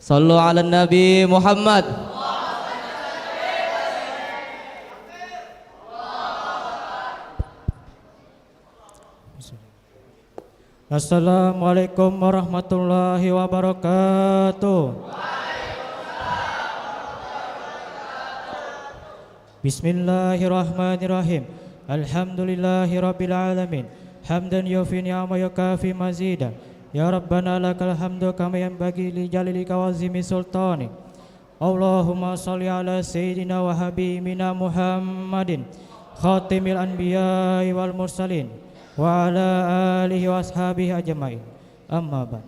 Sallu ala Nabi Muhammad. Assalamualaikum warahmatullahi wabarakatuh. Bismillahirrahmanirrahim. Alhamdulillahi rabbil alamin. Hamdan yufi ni'ama yukafi mazida. Ya Rabbana lakal hamdu kama yanbaghi li jalilika wa azimi sultani. Allahumma salli ala sayyidina wa habibina Muhammadin khatimil anbiya'i wal mursalin wa ala alihi wa ashabihi ajma'in. Amma ba'd.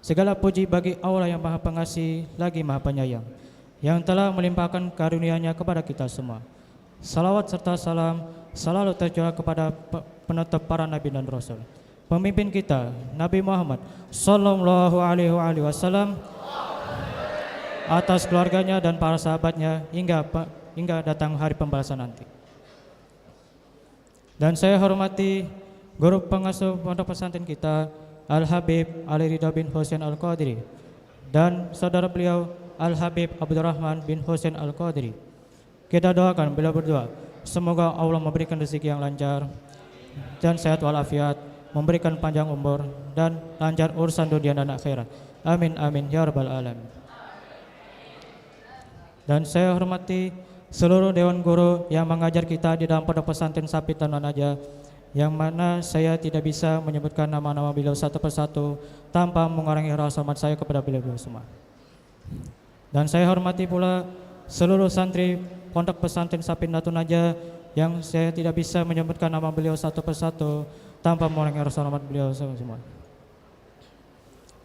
Segala puji bagi Allah yang Maha Pengasih lagi Maha Penyayang, yang telah melimpahkan karunia-Nya kepada kita semua. Salawat serta salam selalu tercurah kepada penutup para nabi dan rasul, pemimpin kita Nabi Muhammad sallallahu alaihi wasallam, atas keluarganya dan para sahabatnya hingga datang hari pembalasan nanti. Dan saya hormati guru pengasuh pondok pesantren kita Al-Habib Ali Ridha bin Husain Al-Qadiri dan saudara beliau Al-Habib Abdurrahman bin Husain Al-Qadiri. Kita doakan beliau berdua, semoga Allah memberikan rezeki yang lancar dan sehat walafiat, memberikan panjang umur dan lancar urusan dunia dan akhirat. Amin amin ya rabbal alamin. Dan saya hormati seluruh dewan guru yang mengajar kita di dalam pondok pesantren Sapi Tanuanaja, yang mana saya tidak bisa menyebutkan nama-nama beliau satu persatu tanpa mengurangi rasa hormat saya kepada beliau semua. Dan saya hormati pula seluruh santri pondok pesantren Sapi Tanuanaja yang saya tidak bisa menyebutkan nama beliau satu persatu tanpa mengurangi rasa hormat beliau semua.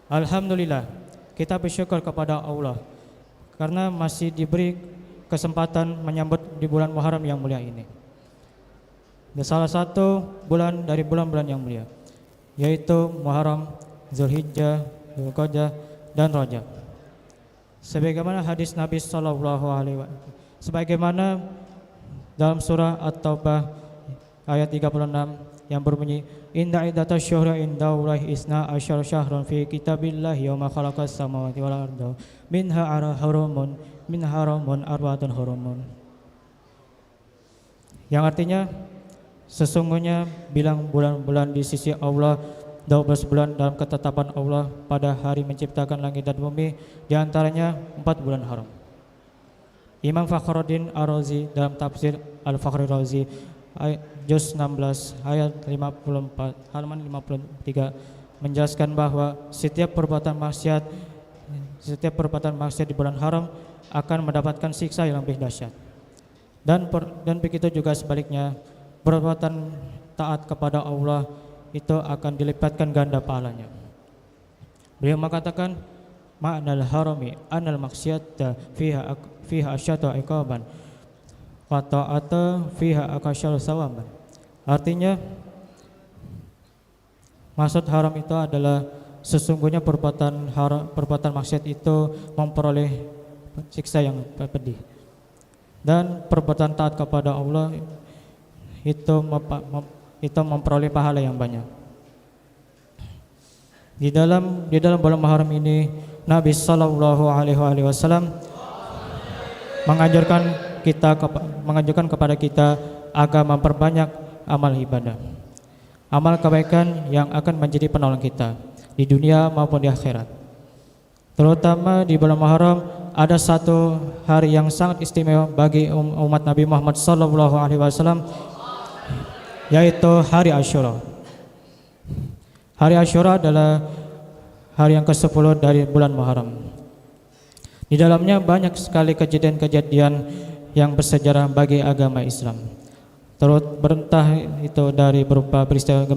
Alhamdulillah, kita bersyukur kepada Allah karena masih diberi kesempatan menyambut di bulan Muharram yang mulia ini. Dan salah satu bulan dari bulan-bulan yang mulia, yaitu Muharram, Zulhijjah, Dzulqa'dah dan Rajab. Sebagaimana hadis Nabi sallallahu alaihi wasallam, sebagaimana dalam surah At-Taubah ayat 36 yang berbunyi, inna iddatash syuhri indallahi isna asyara syahrun fi kitabillahi yauma khalaqas samawati wal arda minha haramun arba'atun hurumun. Yang artinya, sesungguhnya bilang bulan-bulan di sisi Allah 12 bulan dalam ketetapan Allah pada hari menciptakan langit dan bumi, diantaranya 4 bulan haram. Imam Fakhruddin Ar-Razi dalam tafsir Al-Fakhri Razi juz 16 ayat 54 halaman 53 menjelaskan bahwa setiap perbuatan maksiat di bulan haram akan mendapatkan siksa yang lebih dahsyat. Dan begitu juga sebaliknya, perbuatan taat kepada Allah itu akan dilipatkan ganda pahalanya. Beliau mengatakan, ma'nal harami anal maksiata fiha asyatu iqaban wa ta'ata fiha akasyal sawaban. Artinya, maksud haram itu adalah sesungguhnya perbuatan maksiat itu memperoleh siksa yang pedih, dan perbuatan taat kepada Allah itu memperoleh pahala yang banyak. Di dalam bulan Muharram ini, Nabi sallallahu alaihi wasallam menganjurkan kepada kita agar memperbanyak amal ibadah, amal kebaikan yang akan menjadi penolong kita di dunia maupun di akhirat. Terutama di bulan Muharram ada satu hari yang sangat istimewa bagi umat Nabi Muhammad sallallahu alaihi wasallam, yaitu hari Asyura. Hari Asyura adalah hari yang ke-10 dari bulan Muharram. Di dalamnya banyak sekali kejadian-kejadian yang bersejarah bagi agama Islam. Berentah itu dari berupa berita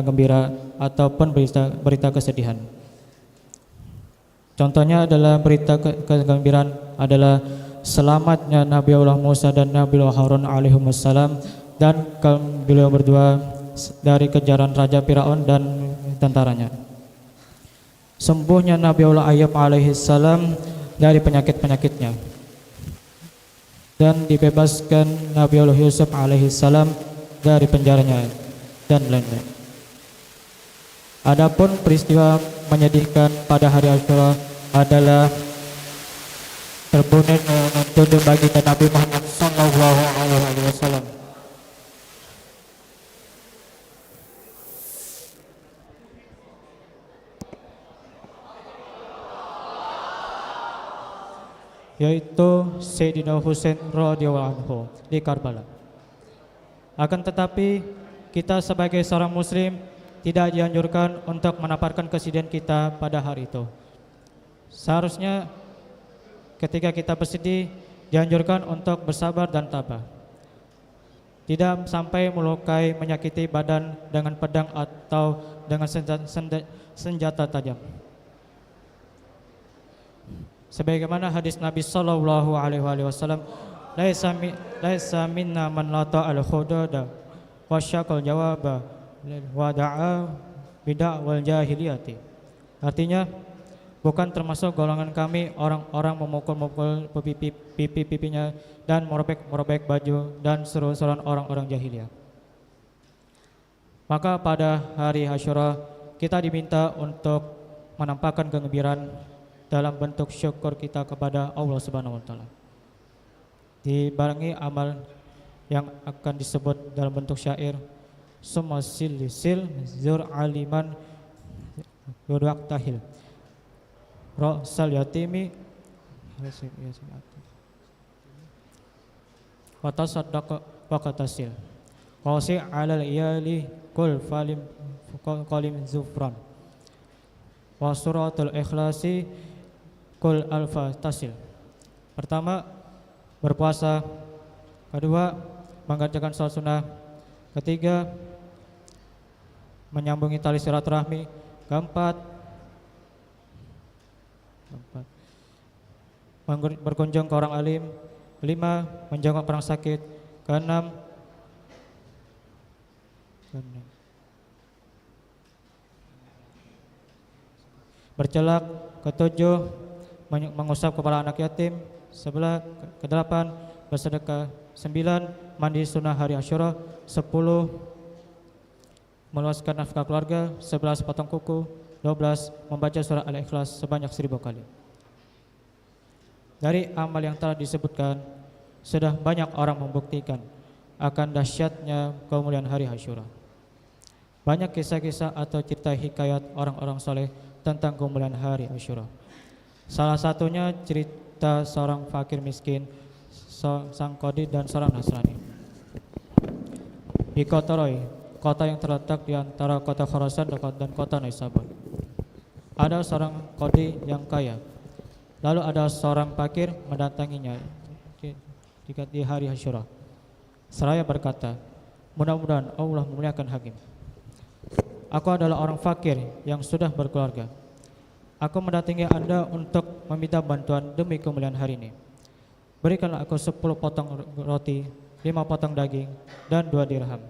gembira ataupun berita kesedihan. Contohnya adalah berita kegembiraan adalah selamatnya Nabiullah Musa dan Nabiullah Harun alaihimussalam dan beliau berdua dari kejaran Raja Firaun dan tentaranya. Sembuhnya Nabiullah Ayub alaihissalam dari penyakit-penyakitnya, dan dibebaskan Nabiullah Yusuf alaihissalam dari penjaranya dan lain-lain. Adapun peristiwa menyedihkan pada hari Asyura adalah terbunuhnya tunde baginda Nabi Muhammad sallallahu alaihi wasallam. Yaitu Sayyidina Husain radhiyallahu anhu di Karbala. Akan tetapi kita sebagai seorang muslim tidak dianjurkan untuk menampakkan kesedihan kita pada hari itu. Seharusnya ketika kita bersedih dianjurkan untuk bersabar dan tabah. Tidak sampai melukai menyakiti badan dengan pedang atau dengan senjata tajam. Sebagaimana hadis Nabi sallallahu alaihi wasallam, laisa minna man lata al khudada wa syaqal jawaba wa da'a bid'a wal jahiliyati. Artinya, bukan termasuk golongan kami orang-orang memukul-mukul pipi-pipinya dan merobek-merobek baju dan seru-seruan orang-orang jahiliyah. Maka pada hari Asyura kita diminta untuk menampakkan kegembiraan dalam bentuk syukur kita kepada Allah Subhanahu wa taala. Dibarengi amal yang akan disebut dalam bentuk syair, summa sil zur aliman yudak tahil ra'sal yatimi wa tasaddaq wa qatasil qasi 'alal iyali kul falim qalim zufran wa suratul ikhlasi kul alfa tasil. Pertama, berpuasa. Kedua, mengerjakan sholat sunnah. Ketiga, menyambungi tali silaturahmi. Keempat, berkunjung ke orang alim. Kelima, menjenguk orang sakit. Keenam, bercelak. Ketujuh, mengusap kepala anak yatim. Kedelapan, bersedekah. 9, mandi sunnah hari Asyura. 10, meluaskan nafkah keluarga. 11, potong kuku. 12, membaca surah Al-Ikhlas sebanyak 1000 kali. Dari amal yang telah disebutkan, sudah banyak orang membuktikan akan dahsyatnya kemuliaan hari Asyura. Banyak kisah-kisah atau cerita hikayat orang-orang soleh tentang kemuliaan hari Asyura. Salah satunya cerita seorang fakir miskin, sang Qadi dan seorang Nasrani. Di kota Roy, kota yang terletak di antara kota Khurasan dan kota Naisabur, ada seorang Qadi yang kaya. Lalu ada seorang fakir mendatanginya di hari Asyura. Seraya berkata, mudah-mudahan Allah memuliakan hakim. Aku adalah orang fakir yang sudah berkeluarga. Aku mendatangi Anda untuk meminta bantuan demi kemuliaan hari ini. Berikanlah aku 10 potong roti, 5 potong daging, dan 2 dirham.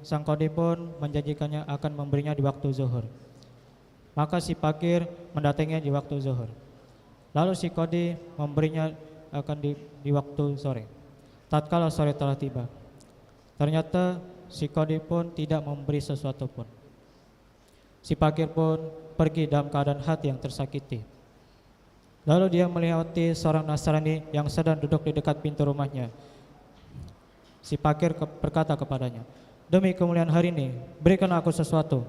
Sang Qadi pun menjanjikannya akan memberinya di waktu zuhur. Maka si fakir mendatanginya di waktu zuhur. Lalu si Qadi memberinya akan di waktu sore. Tatkala sore telah tiba, ternyata si Qadi pun tidak memberi sesuatu pun. Si fakir pun pergi dalam keadaan hati yang tersakiti. Lalu dia melewati seorang Nasrani yang sedang duduk di dekat pintu rumahnya. Si fakir berkata kepadanya, demi kemuliaan hari ini, berikan aku sesuatu.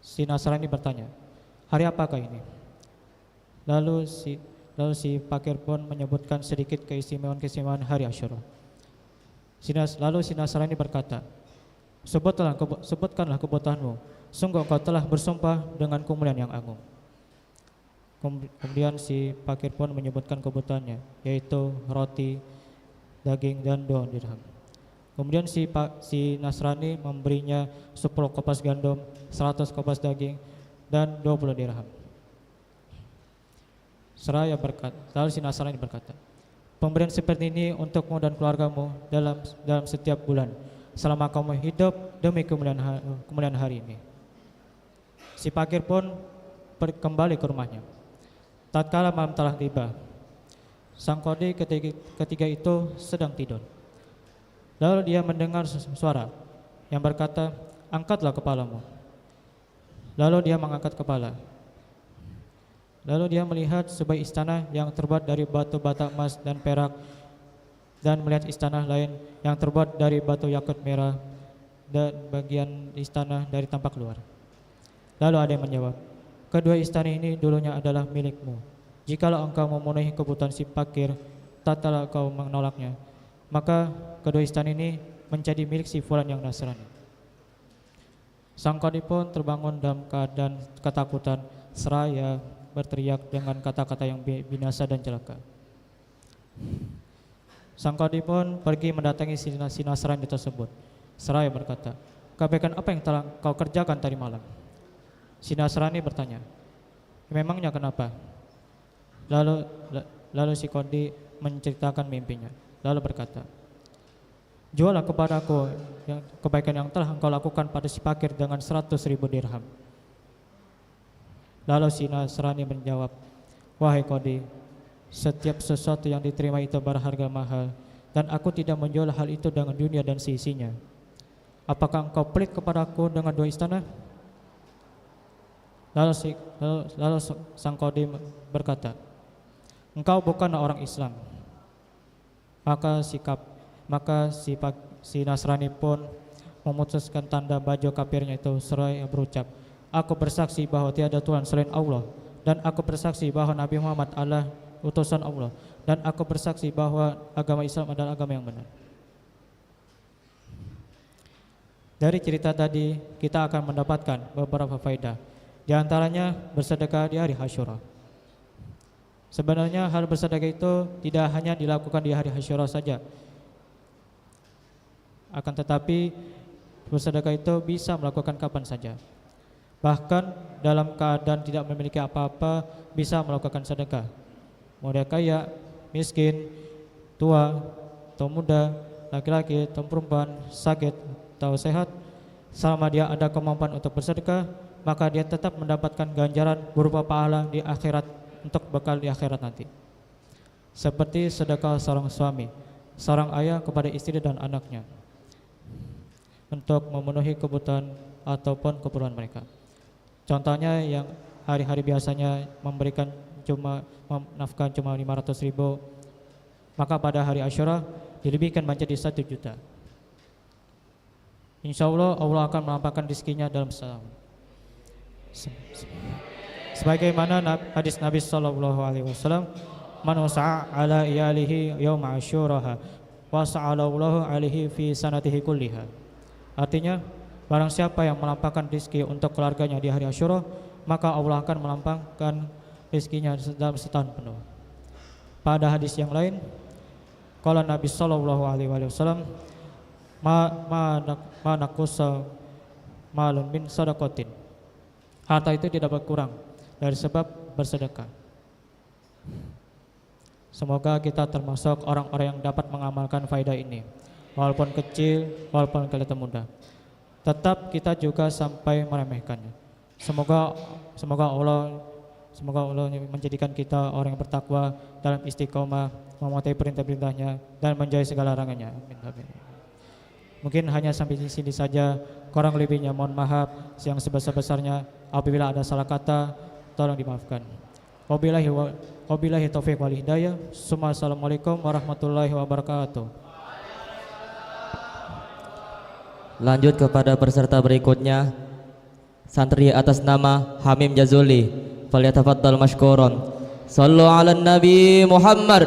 Si Nasrani bertanya, hari apakah ini? Lalu si fakir pun menyebutkan sedikit keistimewaan hari Asyura. Lalu si Nasrani berkata, sebutkanlah kebutuhanmu. Sungguh kau telah bersumpah dengan kemuliaan yang agung. Kemudian si fakir pun menyebutkan kebutuhannya, yaitu roti, daging, dan 2 dirham. Kemudian si Nasrani memberinya 10 kopas gandum, 100 kopas daging, dan 20 dirham. Seraya berkata, lalu si Nasrani berkata, pemberian seperti ini untukmu dan keluargamu dalam setiap bulan selama kamu hidup demi kemuliaan hari ini. Si fakir pun kembali ke rumahnya. Tatkala malam telah tiba, sang Qadi ketika itu sedang tidur. Lalu dia mendengar suara, yang berkata, "Angkatlah kepalamu." Lalu dia mengangkat kepala. Lalu dia melihat sebuah istana yang terbuat dari batu bata emas dan perak, dan melihat istana lain yang terbuat dari batu yakut merah, dan bagian istana dari tampak luar. Lalu ada yang menjawab, "Kedua istana ini dulunya adalah milikmu. Jikalau engkau memenuhi kebutuhan si fakir, tak telah kau menolaknya, maka kedua istana ini menjadi milik si fulan yang Nasrani." Sang qadhi pun terbangun dalam keadaan ketakutan seraya berteriak dengan kata-kata yang binasa dan celaka. Sang qadhi pun pergi mendatangi si Nasrani tersebut seraya berkata, "Kebaikan apa yang telah kau kerjakan tadi malam?" Si Nasrani bertanya, "Memangnya kenapa?" Lalu si qadhi menceritakan mimpinya, lalu berkata, "Jualah kepadaku kebaikan yang telah engkau lakukan pada si fakir dengan 100.000 dirham." Lalu si Nasrani menjawab, "Wahai qadhi, setiap sesuatu yang diterima itu berharga mahal, dan aku tidak menjual hal itu dengan dunia dan seisinya. Apakah engkau pelit kepadaku dengan dua istana?" Lalu sang qadhi berkata, "Engkau bukanlah orang Islam." Maka si Nasrani pun memutuskan tanda baju kafirnya itu seraya berucap, "Aku bersaksi bahwa tiada Tuhan selain Allah, dan aku bersaksi bahwa Nabi Muhammad adalah utusan Allah, dan aku bersaksi bahwa agama Islam adalah agama yang benar." Dari cerita tadi kita akan mendapatkan beberapa faedah. Di antaranya bersedekah di hari Asyura. Sebenarnya hal bersedekah itu tidak hanya dilakukan di hari Asyura saja, akan tetapi bersedekah itu bisa melakukan kapan saja. Bahkan dalam keadaan tidak memiliki apa-apa bisa melakukan sedekah. Mau dia kaya, miskin, tua, atau muda, laki-laki atau perempuan, sakit atau sehat, selama dia ada kemampuan untuk bersedekah, maka dia tetap mendapatkan ganjaran berupa pahala di akhirat untuk bekal di akhirat nanti. Seperti sedekah seorang suami, seorang ayah kepada istri dan anaknya untuk memenuhi kebutuhan ataupun keperluan mereka. Contohnya yang hari-hari biasanya memberikan nafkah cuma 500.000, maka pada hari Asyura dilebihkan menjadi 1 juta. Insya Allah Allah akan melampaukan rezekinya dalam setahun. Sebagaimana hadis Nabi SAW, "Man wasa'a ala iyalihi yawma asyuraha wa sa'alallahu alaihi fi sanatihi kulliha." Artinya, barang siapa yang melampaukan rezeki untuk keluarganya di hari Asyura, maka Allah akan melampaukan rezekinya dalam setahun penuh. Pada hadis yang lain, qala Nabi SAW, ma naqusa malun min sadaqatin. Harta itu tidak berkurang dari sebab bersedekah. Semoga kita termasuk orang-orang yang dapat mengamalkan faedah ini, walaupun kecil, walaupun kelihatan mudah. Tetap kita juga sampai meremehkannya. Semoga Allah menjadikan kita orang yang bertakwa dalam istiqomah, mematuhi perintah-perintahnya dan menjauhi segala larangannya. Amin. Mungkin hanya sampai di sini saja. Kurang lebihnya mohon maaf yang sebesar-besarnya. Apabila ada salah kata, tolong dimaafkan. Wabillahi taufiq wal hidayah. Assalamualaikum warahmatullahi wabarakatuh. Lanjut kepada peserta berikutnya, santri atas nama Hamim Jazuli, falyatafaddal mashkuran. Sallu ala Nabi Muhammad.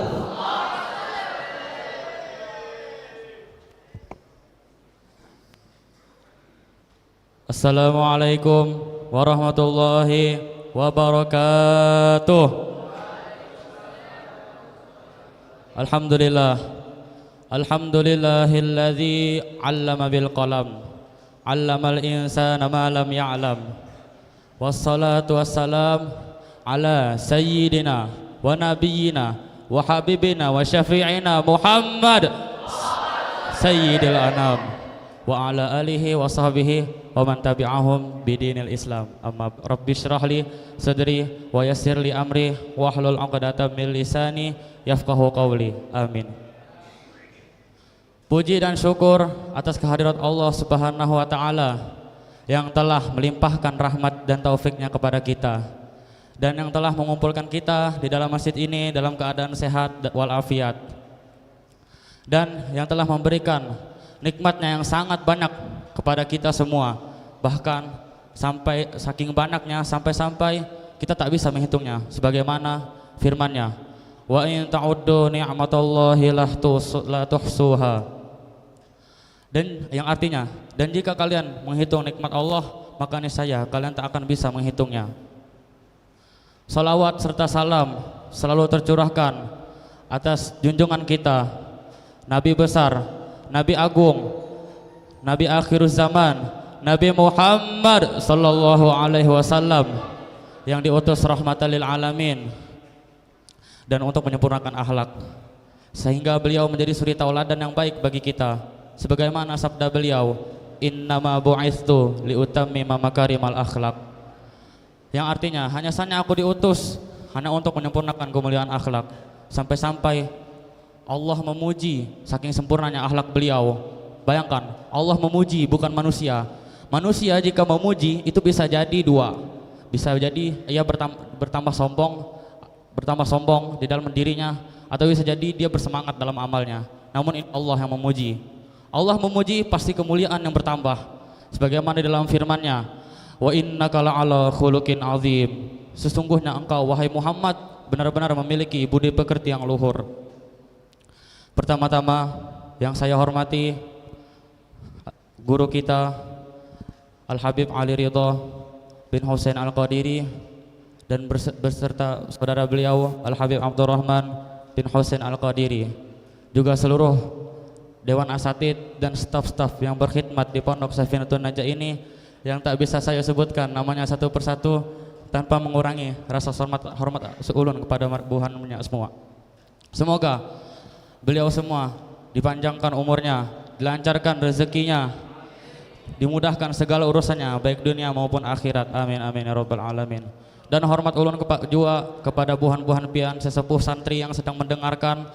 Assalamualaikum warahmatullahi wabarakatuh. Alhamdulillahilladzi 'allama bil qalam, 'allamal insana ma lam ya'lam. Wassalatu wassalam ala sayyidina wa nabiyyina wa habibina wa syafi'ina Muhammad sayyidil anam wa ala alihi wa sahbihi wa man tabi'ahum bidinil Islam. Amma rabbi syrah li sadri wa yassir li amri wa hlul 'uqdatam min lisani yafqahu qawli. Amin. Puji dan syukur atas kehadirat Allah Subhanahu wa taala yang telah melimpahkan rahmat dan taufiknya kepada kita dan yang telah mengumpulkan kita di dalam masjid ini dalam keadaan sehat walafiat, dan yang telah memberikan nikmatnya yang sangat banyak kepada kita semua, bahkan sampai saking banyaknya sampai kita tak bisa menghitungnya, sebagaimana firman-Nya, wa in ta'uddu ni'matallahi la tuhsuha. Dan yang artinya, dan jika kalian menghitung nikmat Allah, maka niscaya kalian tak akan bisa menghitungnya. Salawat serta salam selalu tercurahkan atas junjungan kita, Nabi besar, Nabi agung, Nabi akhir zaman, Nabi Muhammad sallallahu alaihi wasallam, yang diutus rahmatan lil alamin dan untuk menyempurnakan akhlak, sehingga beliau menjadi suri tauladan yang baik bagi kita. Sebagaimana sabda beliau, innama bu'itstu liutammima makarimal akhlak, yang artinya hanya saja aku diutus hanya untuk menyempurnakan kemuliaan akhlak. Sampai-sampai Allah memuji saking sempurnanya akhlak beliau. Bayangkan, Allah memuji bukan manusia. Manusia jika memuji itu bisa jadi dua, bisa jadi ia bertambah sombong di dalam dirinya, atau bisa jadi dia bersemangat dalam amalnya. Namun Allah yang memuji, Allah memuji pasti kemuliaan yang bertambah, sebagaimana dalam firman-Nya, wa innaka la'ala khuluqin azim, sesungguhnya engkau wahai Muhammad benar-benar memiliki budi pekerti yang luhur. Pertama-tama yang saya hormati guru kita Al-Habib Ali Ridha bin Husain Al-Qadiri dan beserta saudara beliau Al-Habib Abdurrahman bin Husain Al-Qadiri, juga seluruh Dewan Asatid dan staf-staf yang berkhidmat di Pondok Safinatun Najah ini, yang tak bisa saya sebutkan namanya satu persatu tanpa mengurangi rasa hormat seulun kepada marbuhannya semua. Semoga beliau semua dipanjangkan umurnya, dilancarkan rezekinya, dimudahkan segala urusannya baik dunia maupun akhirat. Amin amin ya rabbal alamin. Dan hormat ulun juga kepada buhan-buhan pian sesepuh santri yang sedang mendengarkan.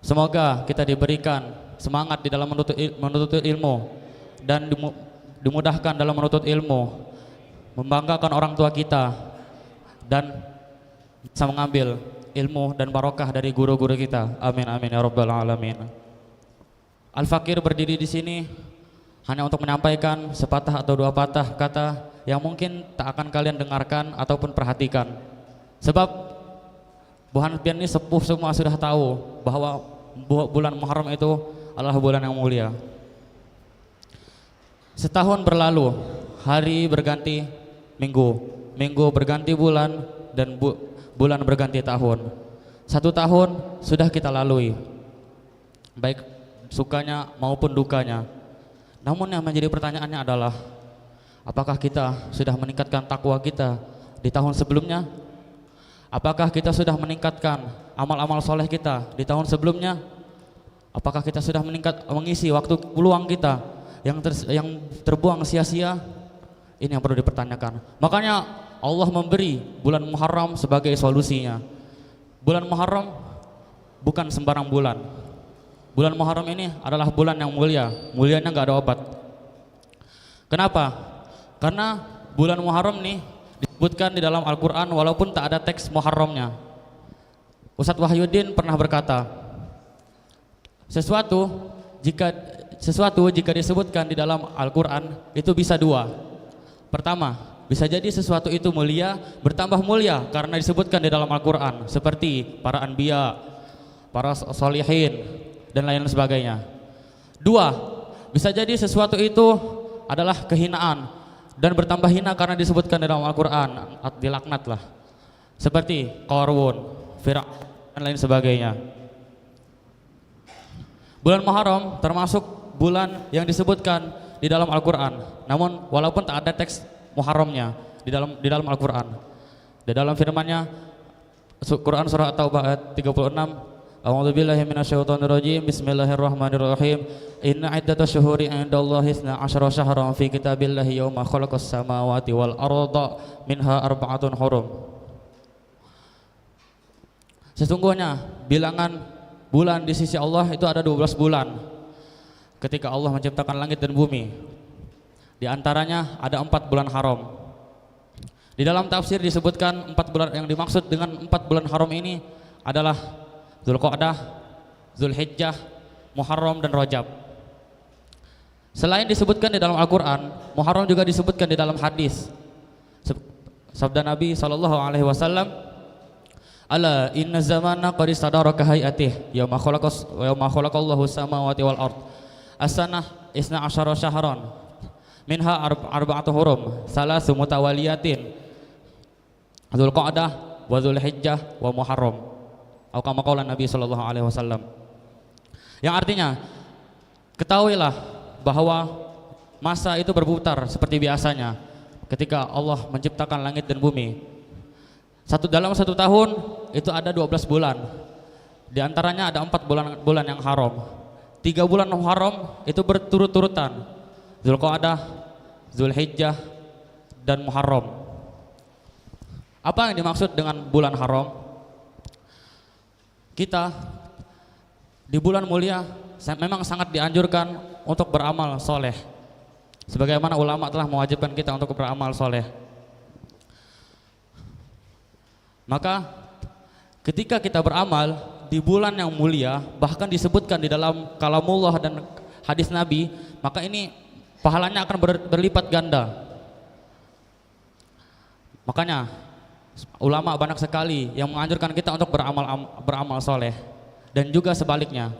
Semoga kita diberikan semangat di dalam menuntut ilmu dan dimudahkan dalam menuntut ilmu, membanggakan orang tua kita, dan bisa mengambil ilmu dan barokah dari guru-guru kita. Amin amin ya rabbal alamin. Al-Fakir berdiri di sini hanya untuk menyampaikan sepatah atau dua patah kata yang mungkin tak akan kalian dengarkan ataupun perhatikan, sebab buhan pian ini sepuh semua sudah tahu bahwa bulan Muharram itu adalah bulan yang mulia. Setahun berlalu, hari berganti minggu, minggu berganti bulan, dan bulan berganti tahun. 1 tahun sudah kita lalui, baik sukanya maupun dukanya. Namun yang menjadi pertanyaannya adalah, apakah kita sudah meningkatkan takwa kita di tahun sebelumnya? Apakah kita sudah meningkatkan amal-amal soleh kita di tahun sebelumnya? Apakah kita sudah mengisi waktu peluang kita yang terbuang sia-sia? Ini yang perlu dipertanyakan. Makanya Allah memberi bulan Muharram sebagai solusinya. Bulan Muharram bukan sembarang bulan. Bulan Muharram ini adalah bulan yang mulia. Mulianya nggak ada obat. Kenapa? Karena bulan Muharram nih disebutkan di dalam Al-Quran walaupun tak ada teks Muharramnya. Ustadz Wahyuddin pernah berkata, sesuatu jika disebutkan di dalam Al-Quran itu bisa dua. Pertama, bisa jadi sesuatu itu mulia, bertambah mulia karena disebutkan di dalam Al-Quran, seperti para anbiya, para solihin, dan lain sebagainya. Dua, bisa jadi sesuatu itu adalah kehinaan dan bertambah hina karena disebutkan di dalam Al-Quran, dilaknatlah, seperti Qarun, Fir'aun, dan lain sebagainya. Bulan Muharram termasuk bulan yang disebutkan di dalam Al-Quran. Namun walaupun tak ada teks Muharramnya di dalam Al-Quran. Di dalam firman-Nya Quran surah At-Taubah ayat 36, A'udzubillahi minasyaitonirrajim. Bismillahirrahmanirrahim. Inna iddatash syuhuri 'indallahi 12 syahran fi kitabillahi yauma khalaqas samawati wal arda minha arba'atun hurum. Sesungguhnya bilangan bulan di sisi Allah itu ada 12 bulan. ketika Allah menciptakan langit dan bumi. Di antaranya ada 4 bulan haram. Di dalam tafsir disebutkan 4 bulan yang dimaksud dengan 4 bulan haram ini adalah Dzulqa'dah, Dzulhijjah, Muharram dan Rajab. Selain disebutkan di dalam Al-Qur'an, Muharram juga disebutkan di dalam hadis. Sabda Nabi SAW, "Ala inna zamana qad istadaraka hay'atih yauma khalaqallahu samawati wal ard. As-sanah isna asyara syahran. Minha arba'atu hurum, salasu mutawaliyatin. Dzulqa'dah wa Dzulhijjah wa Muharram." Atau kama qaula Nabi SAW. Yang artinya, ketahuilah bahwa masa itu berputar seperti biasanya ketika Allah menciptakan langit dan bumi. Dalam satu tahun itu ada 12 bulan. Di antaranya ada 4 bulan yang haram. 3 bulan haram itu berturut-turutan, Dzulqa'dah, Dzulhijjah dan Muharram. Apa yang dimaksud dengan bulan haram? Kita di bulan mulia memang sangat dianjurkan untuk beramal soleh, sebagaimana ulama telah mewajibkan kita untuk beramal soleh. Maka ketika kita beramal di bulan yang mulia, bahkan disebutkan di dalam kalamullah dan hadis Nabi, maka ini pahalanya akan berlipat ganda. Makanya ulama banyak sekali yang menganjurkan kita untuk beramal soleh, dan juga sebaliknya.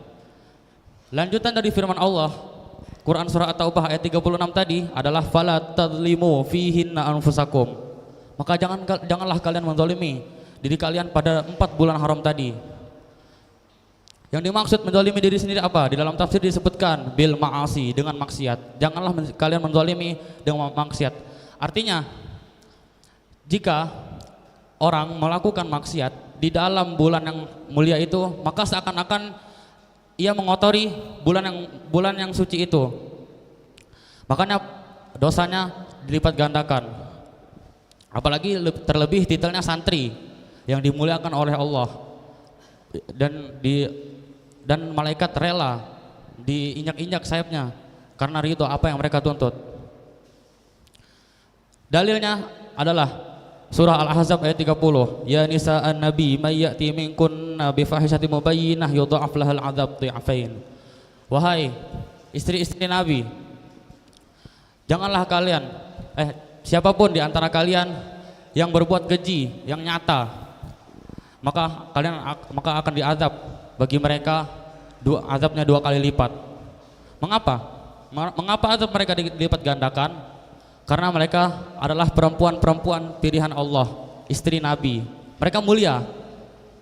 Lanjutan dari firman Allah Quran surah At-Taubah ayat 36 tadi adalah fala tadlimu fihinna anfusakum. Maka janganlah kalian menzalimi diri kalian pada 4 bulan haram tadi. Yang dimaksud menzalimi diri sendiri apa? Di dalam tafsir disebutkan bil ma'asi, dengan maksiat. Janganlah kalian menzalimi dengan maksiat. Artinya, jika orang melakukan maksiat di dalam bulan yang mulia itu, maka seakan-akan ia mengotori bulan yang suci itu. Makanya dosanya dilipat gandakan. Apalagi terlebih titelnya santri yang dimuliakan oleh Allah, dan malaikat rela diinjak-injak sayapnya karena ridho apa yang mereka tuntut. Dalilnya adalah surah Al-Ahzab ayat 30, ya nisa'an nabi may ya'ti minkunna bi fahishatin mubayyinah yudha'af lahal 'adzab dhi'afain. Wahai istri-istri Nabi, janganlah kalian siapapun di antara kalian yang berbuat keji yang nyata, maka akan diazab bagi mereka azabnya 2 kali lipat. Mengapa azab mereka dilipat gandakan? Karena mereka adalah perempuan-perempuan pilihan Allah, istri Nabi. Mereka mulia,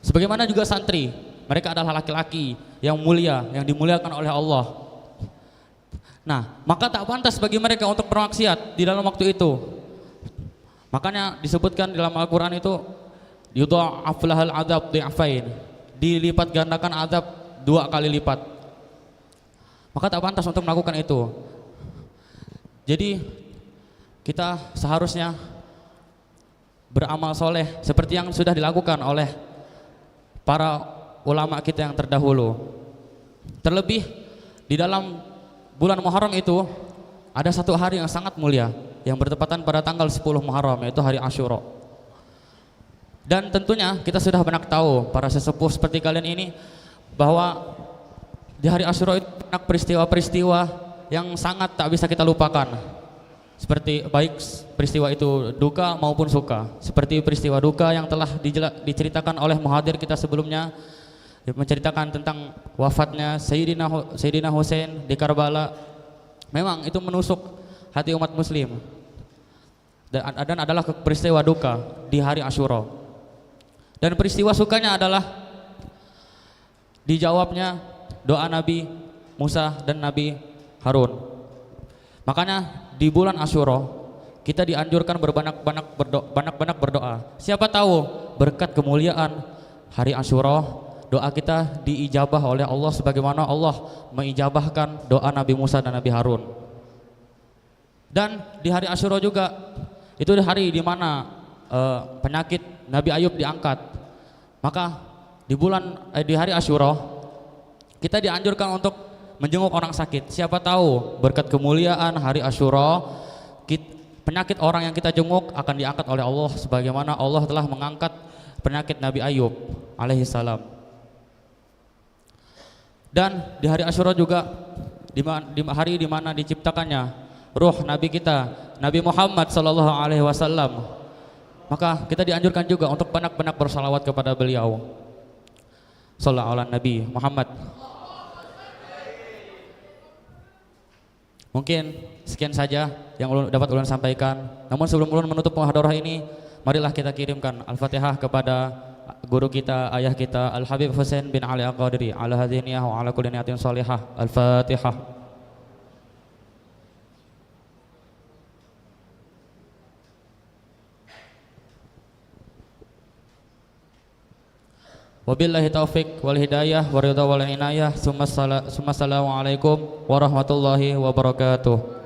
sebagaimana juga santri. Mereka adalah laki-laki yang mulia, yang dimuliakan oleh Allah. Nah, maka tak pantas bagi mereka untuk bermaksiat di dalam waktu itu. Makanya disebutkan dalam Al-Quran itu yudha'af lahal 'adzab dhi'afain, dilipat gandakan azab 2 kali lipat. Maka tak pantas untuk melakukan itu. Jadi kita seharusnya beramal soleh seperti yang sudah dilakukan oleh para ulama kita yang terdahulu. Terlebih di dalam bulan Muharram itu ada satu hari yang sangat mulia yang bertepatan pada tanggal 10 Muharram, yaitu hari Asyura. Dan tentunya kita sudah banyak tahu, para sesepuh seperti kalian ini, bahwa di hari Asyura itu banyak peristiwa-peristiwa yang sangat tak bisa kita lupakan. Seperti baik peristiwa itu duka maupun suka. Seperti peristiwa duka yang telah diceritakan oleh muhadir kita sebelumnya, menceritakan tentang wafatnya Sayyidina Husain di Karbala. Memang itu menusuk hati umat muslim, dan adalah peristiwa duka di hari Asyura. Dan peristiwa sukanya adalah dijawabnya doa Nabi Musa dan Nabi Harun. Makanya di bulan Asyura kita dianjurkan banyak berdoa. Siapa tahu berkat kemuliaan hari Asyura, doa kita diijabah oleh Allah sebagaimana Allah mengijabahkan doa Nabi Musa dan Nabi Harun. Dan di hari Asyura juga itu hari di mana penyakit Nabi Ayub diangkat. Maka di hari Asyura kita dianjurkan untuk menjenguk orang sakit. Siapa tahu berkat kemuliaan hari Asyura, penyakit orang yang kita jenguk akan diangkat oleh Allah, sebagaimana Allah telah mengangkat penyakit Nabi Ayub alaihi salam. Dan di hari Asyura juga di hari di mana diciptakannya ruh Nabi kita Nabi Muhammad sallallahu alaihi wasallam, maka kita dianjurkan juga untuk banyak-banyak bersalawat kepada beliau. Shallallahu ala Nabi Muhammad. Mungkin sekian saja yang dapat ulun sampaikan. Namun sebelum ulun menutup muhadarah ini, marilah kita kirimkan Al-Fatihah kepada guru kita, ayah kita, Al-Habib Husain bin Ali Al-Qadiri ala hadhiniyah wa ala kulli niyatin salihah. Al-Fatihah. Wabillahi taufik wal hidayah wa ridha wal inayah. Assalamualaikum warahmatullahi wabarakatuh.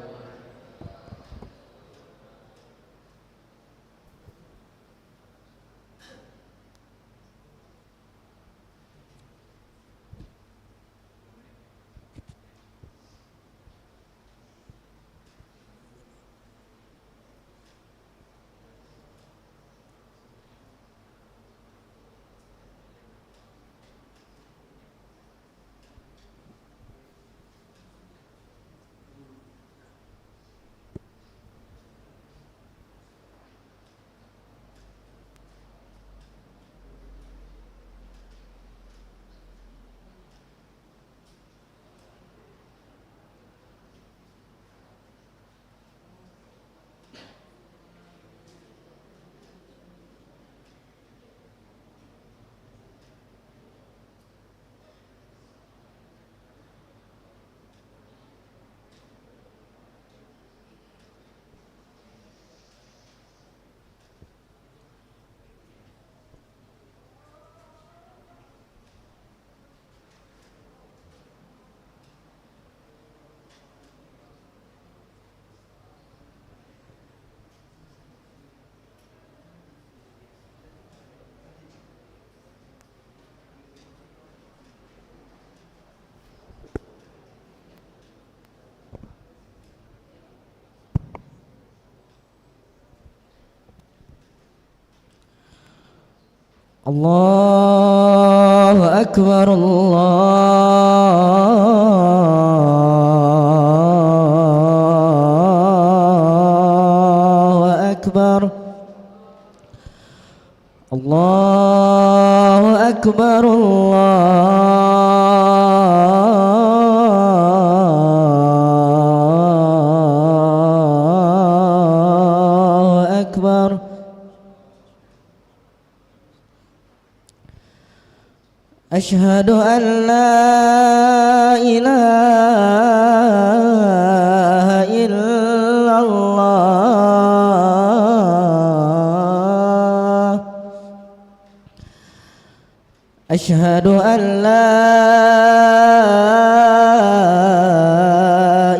الله أكبر الله أكبر الله أكبر الله أكبر أشهد أن لا إله إلا الله أشهد أن لا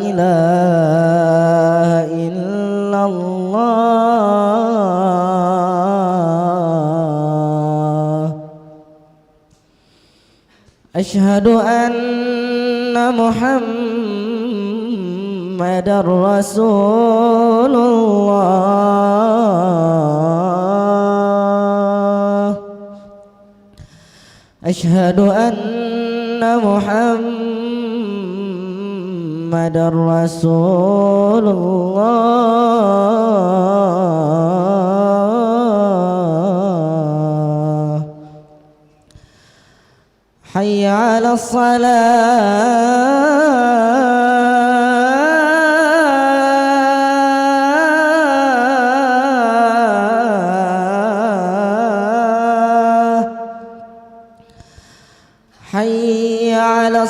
إله إلا الله أشهد أن محمدًا رسول الله أشهد أن محمدًا رسول الله حي على الصلاة حي على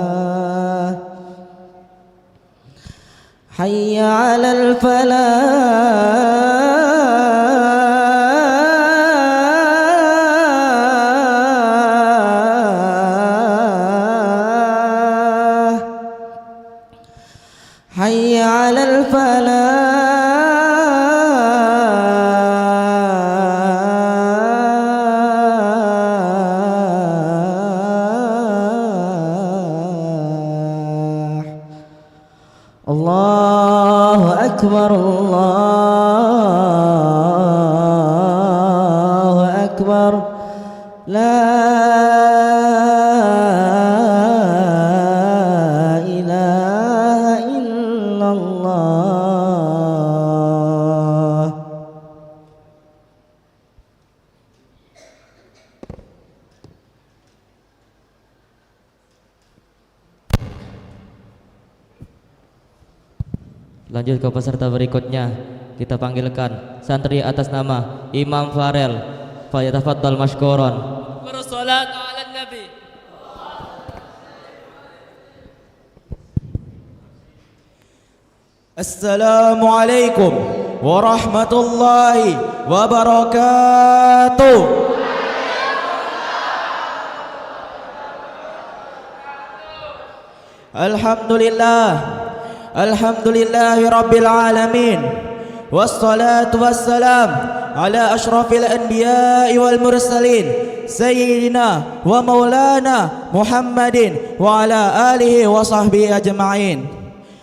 الصلاة حي على الفلاح حي على الفلاح أكبر الله أكبر لا إله إلا الله. Lanjut ke peserta berikutnya. Kita panggilkan santri atas nama Imam Farel. Falyatafaddal mashkuran. Bersolat ala Nabi. Assalamualaikum warahmatullahi wabarakatuh. Alhamdulillah, alhamdulillahi rabbil alamin. Wassalatu wassalam ala ashrafil anbiya'i wal mursalin sayyidina wa maulana Muhammadin wa ala alihi wa sahbihi ajma'in.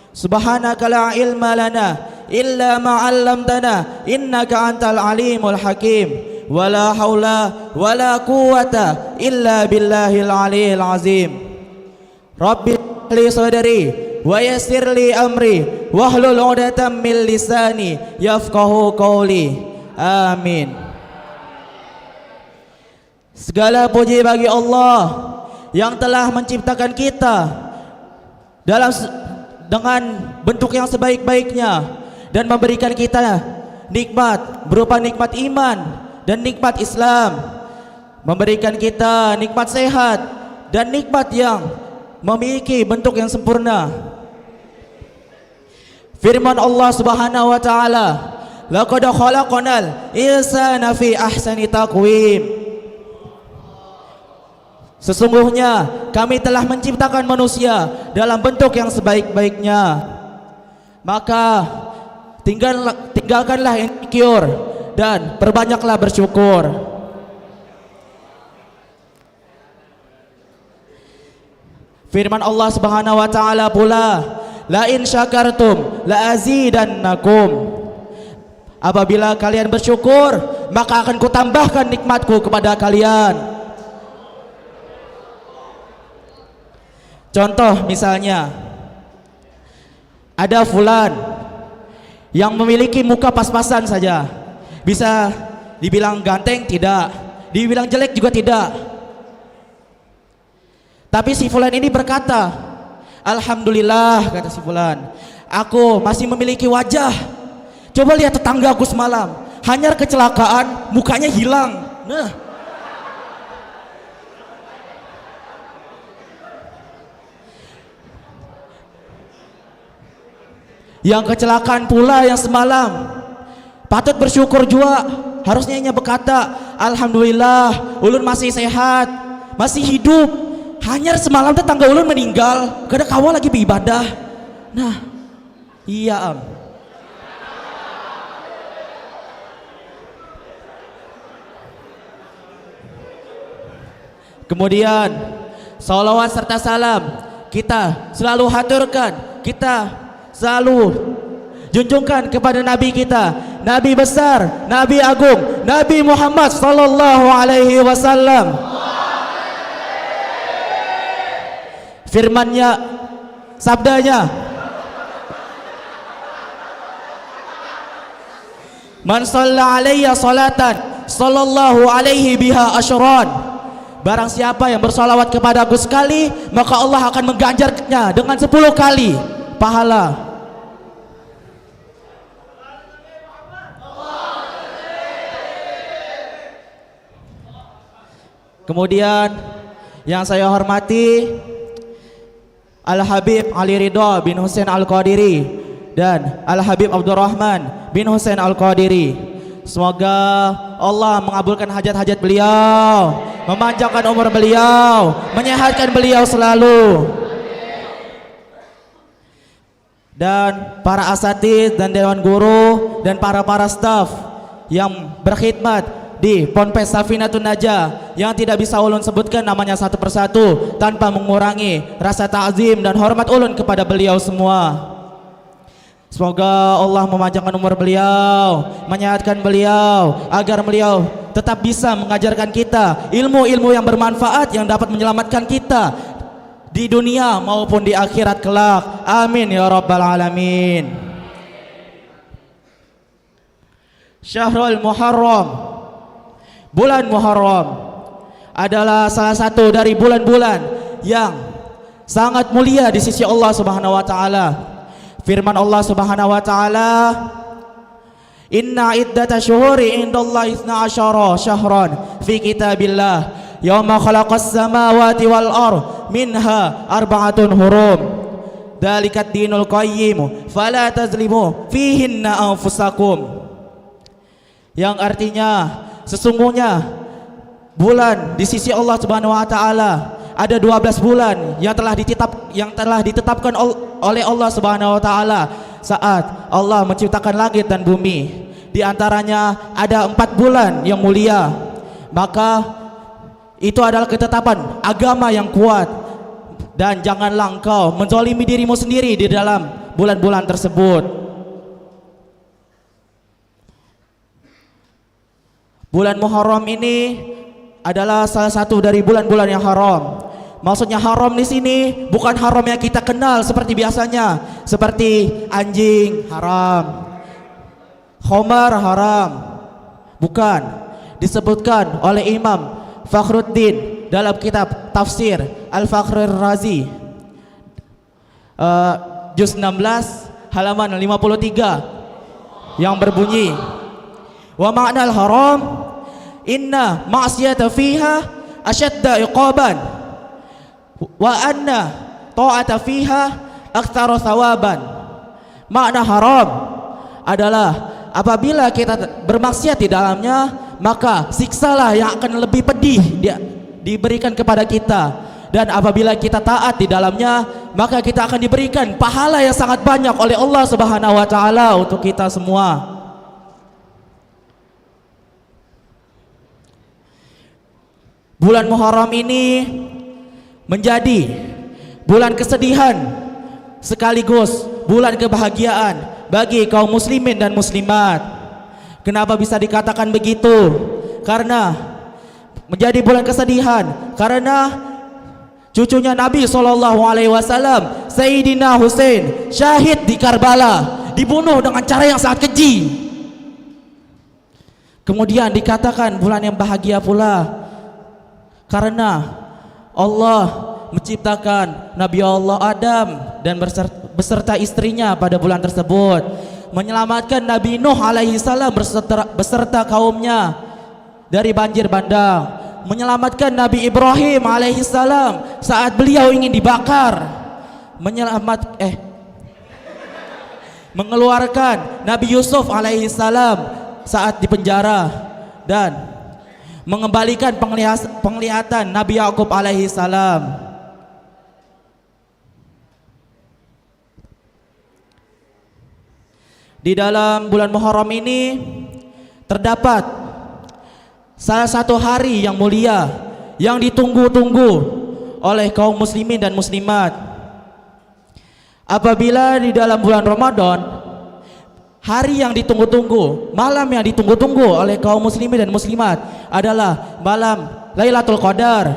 Subhanaka la ilma lana illa ma 'allamtana innaka antal alimul hakim. Wala haula wala quwwata illa billahil aliyil azim. Rabbi li sadri wa yassir li amri wahlul 'uqdatam min lisani yafqahu qawli. Amin. Segala puji bagi Allah yang telah menciptakan kita dengan bentuk yang sebaik-baiknya dan memberikan kita nikmat berupa nikmat iman dan nikmat Islam, memberikan kita nikmat sehat dan nikmat yang memiliki bentuk yang sempurna. Firman Allah Subhanahu wa taala, laqad khalaqnal insana fi ahsani taqwim. Sesungguhnya kami telah menciptakan manusia dalam bentuk yang sebaik-baiknya. Maka tinggalkanlah insecure dan perbanyaklah bersyukur. Firman Allah Subhanahu wa taala pula, la in syakartum la azidannakum. Apabila kalian bersyukur, maka akan kutambahkan nikmatku kepada kalian. Contoh misalnya, ada fulan yang memiliki muka pas-pasan saja. Bisa dibilang ganteng tidak, dibilang jelek juga tidak. Tapi si fulan ini berkata, alhamdulillah, kata si fulan, aku masih memiliki wajah. Coba lihat tetanggaku semalam, hanyar kecelakaan, mukanya hilang. Nah, yang kecelakaan pula yang semalam patut bersyukur juga. Harusnya ia berkata, alhamdulillah ulun masih sehat, masih hidup. Hanyar semalam tetangga ulun meninggal karena kawan lagi beribadah. Nah, iya am. Kemudian salawat serta salam kita selalu haturkan, kita selalu junjungkan kepada Nabi kita, Nabi besar, Nabi agung, Nabi Muhammad sallallahu alaihi wasallam. Firman-Nya, sabdanya, man shalla alayya salatan sallallahu alaihi biha asyran. Barang siapa yang bersalawat kepada aku sekali, maka Allah akan mengganjarnya dengan 10 kali pahala. Kemudian yang saya hormati Al-Habib Ali Ridha bin Husain Al-Qadiri dan Al-Habib Abdurrahman bin Husain Al-Qadiri. Semoga Allah mengabulkan hajat-hajat beliau, memanjangkan umur beliau, menyehatkan beliau selalu. Dan para asatidz dan dewan guru dan para staf yang berkhidmat di Ponpes Safinatun Najah yang tidak bisa ulun sebutkan namanya satu persatu tanpa mengurangi rasa ta'zim dan hormat ulun kepada beliau semua. Semoga Allah memanjangkan umur beliau, menyehatkan beliau, agar beliau tetap bisa mengajarkan kita ilmu-ilmu yang bermanfaat yang dapat menyelamatkan kita di dunia maupun di akhirat kelak. Amin ya rabbal alamin. Syahrul Muharram, bulan Muharram adalah salah satu dari bulan-bulan yang sangat mulia di sisi Allah Subhanahu wa taala. Firman Allah Subhanahu wa taala, "Inna iddata syuhuri indallahi 12 syahran fi kitabillah yauma khalaqas samawati wal ard minha arba'atun hurum. Dzalikat dinul qayyim fala tazlimu fihinna anfusakum." Yang artinya sesungguhnya bulan di sisi Allah Subhanahu wa taala ada 12 bulan yang telah ditetapkan oleh Allah Subhanahu wa taala saat Allah menciptakan langit dan bumi. Di antaranya ada 4 bulan yang mulia. Maka itu adalah ketetapan agama yang kuat, dan janganlah engkau menzalimi dirimu sendiri di dalam bulan-bulan tersebut. Bulan Muharram ini adalah salah satu dari bulan-bulan yang haram. Maksudnya haram di sini bukan haram yang kita kenal seperti biasanya, seperti anjing haram, khamar haram. Bukan. Disebutkan oleh Imam Fakhruddin dalam kitab tafsir Al-Fakhr Razi juz 16 halaman 53 yang berbunyi, "Wa ma'nal haram inna ma'siyata fiha ashadda iqaban wa anna ta'ata fiha aktsara thawaban." Makna haram adalah apabila kita bermaksiat di dalamnya, maka siksalah yang akan lebih pedih diberikan kepada kita, dan apabila kita taat di dalamnya, maka kita akan diberikan pahala yang sangat banyak oleh Allah Subhanahu wa taala untuk kita semua. Bulan Muharram ini menjadi bulan kesedihan sekaligus bulan kebahagiaan bagi kaum muslimin dan muslimat. Kenapa bisa dikatakan begitu? Karena menjadi bulan kesedihan karena cucunya Nabi SAW, Sayyidina Husain, syahid di Karbala, dibunuh dengan cara yang sangat keji. Kemudian dikatakan bulan yang bahagia pula karena Allah menciptakan Nabi Allah Adam dan beserta istrinya pada bulan tersebut, menyelamatkan Nabi Nuh alaihi salam beserta kaumnya dari banjir bandang, menyelamatkan Nabi Ibrahim alaihi salam saat beliau ingin dibakar, mengeluarkan Nabi Yusuf alaihi salam saat dipenjara, dan mengembalikan penglihatan Nabi Yakub alaihi salam. Di dalam bulan Muharram ini terdapat salah satu hari yang mulia yang ditunggu-tunggu oleh kaum muslimin dan muslimat. Apabila di dalam bulan Ramadan, hari yang ditunggu-tunggu, malam yang ditunggu-tunggu oleh kaum muslimin dan muslimat adalah malam Lailatul Qadar.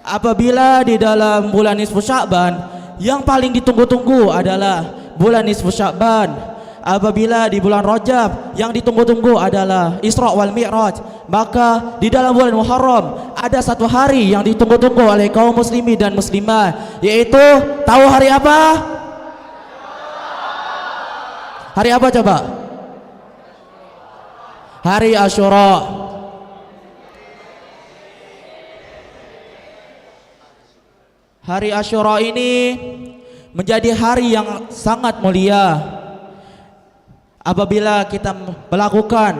Apabila di dalam bulan nisfu Sya'ban, yang paling ditunggu-tunggu adalah bulan nisfu Sya'ban. Apabila di bulan Rajab, yang ditunggu-tunggu adalah Isra wal Mi'raj. Maka di dalam bulan Muharram ada satu hari yang ditunggu-tunggu oleh kaum muslimin dan muslimat, yaitu tahu hari apa? Hari apa coba? Hari Asyura. Hari Asyura ini menjadi hari yang sangat mulia. Apabila kita melakukan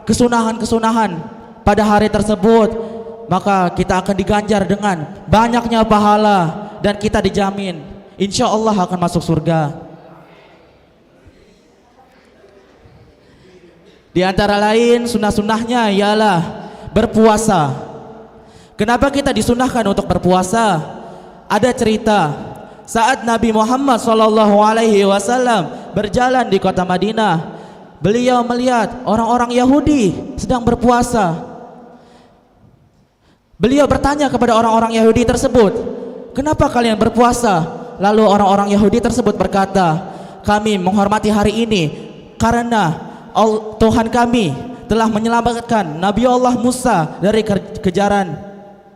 kesunahan-kesunahan pada hari tersebut, maka kita akan diganjar dengan banyaknya pahala, dan kita dijamin insya Allah akan masuk surga. Di antara lain sunnah-sunnahnya ialah berpuasa. Kenapa kita disunahkan untuk berpuasa? Ada cerita saat Nabi Muhammad SAW berjalan di kota Madinah. Beliau melihat orang-orang Yahudi sedang berpuasa. Beliau bertanya kepada orang-orang Yahudi tersebut, "Kenapa kalian berpuasa?" Lalu orang-orang Yahudi tersebut berkata, "Kami menghormati hari ini karena Tuhan kami telah menyelamatkan Nabi Allah Musa dari kejaran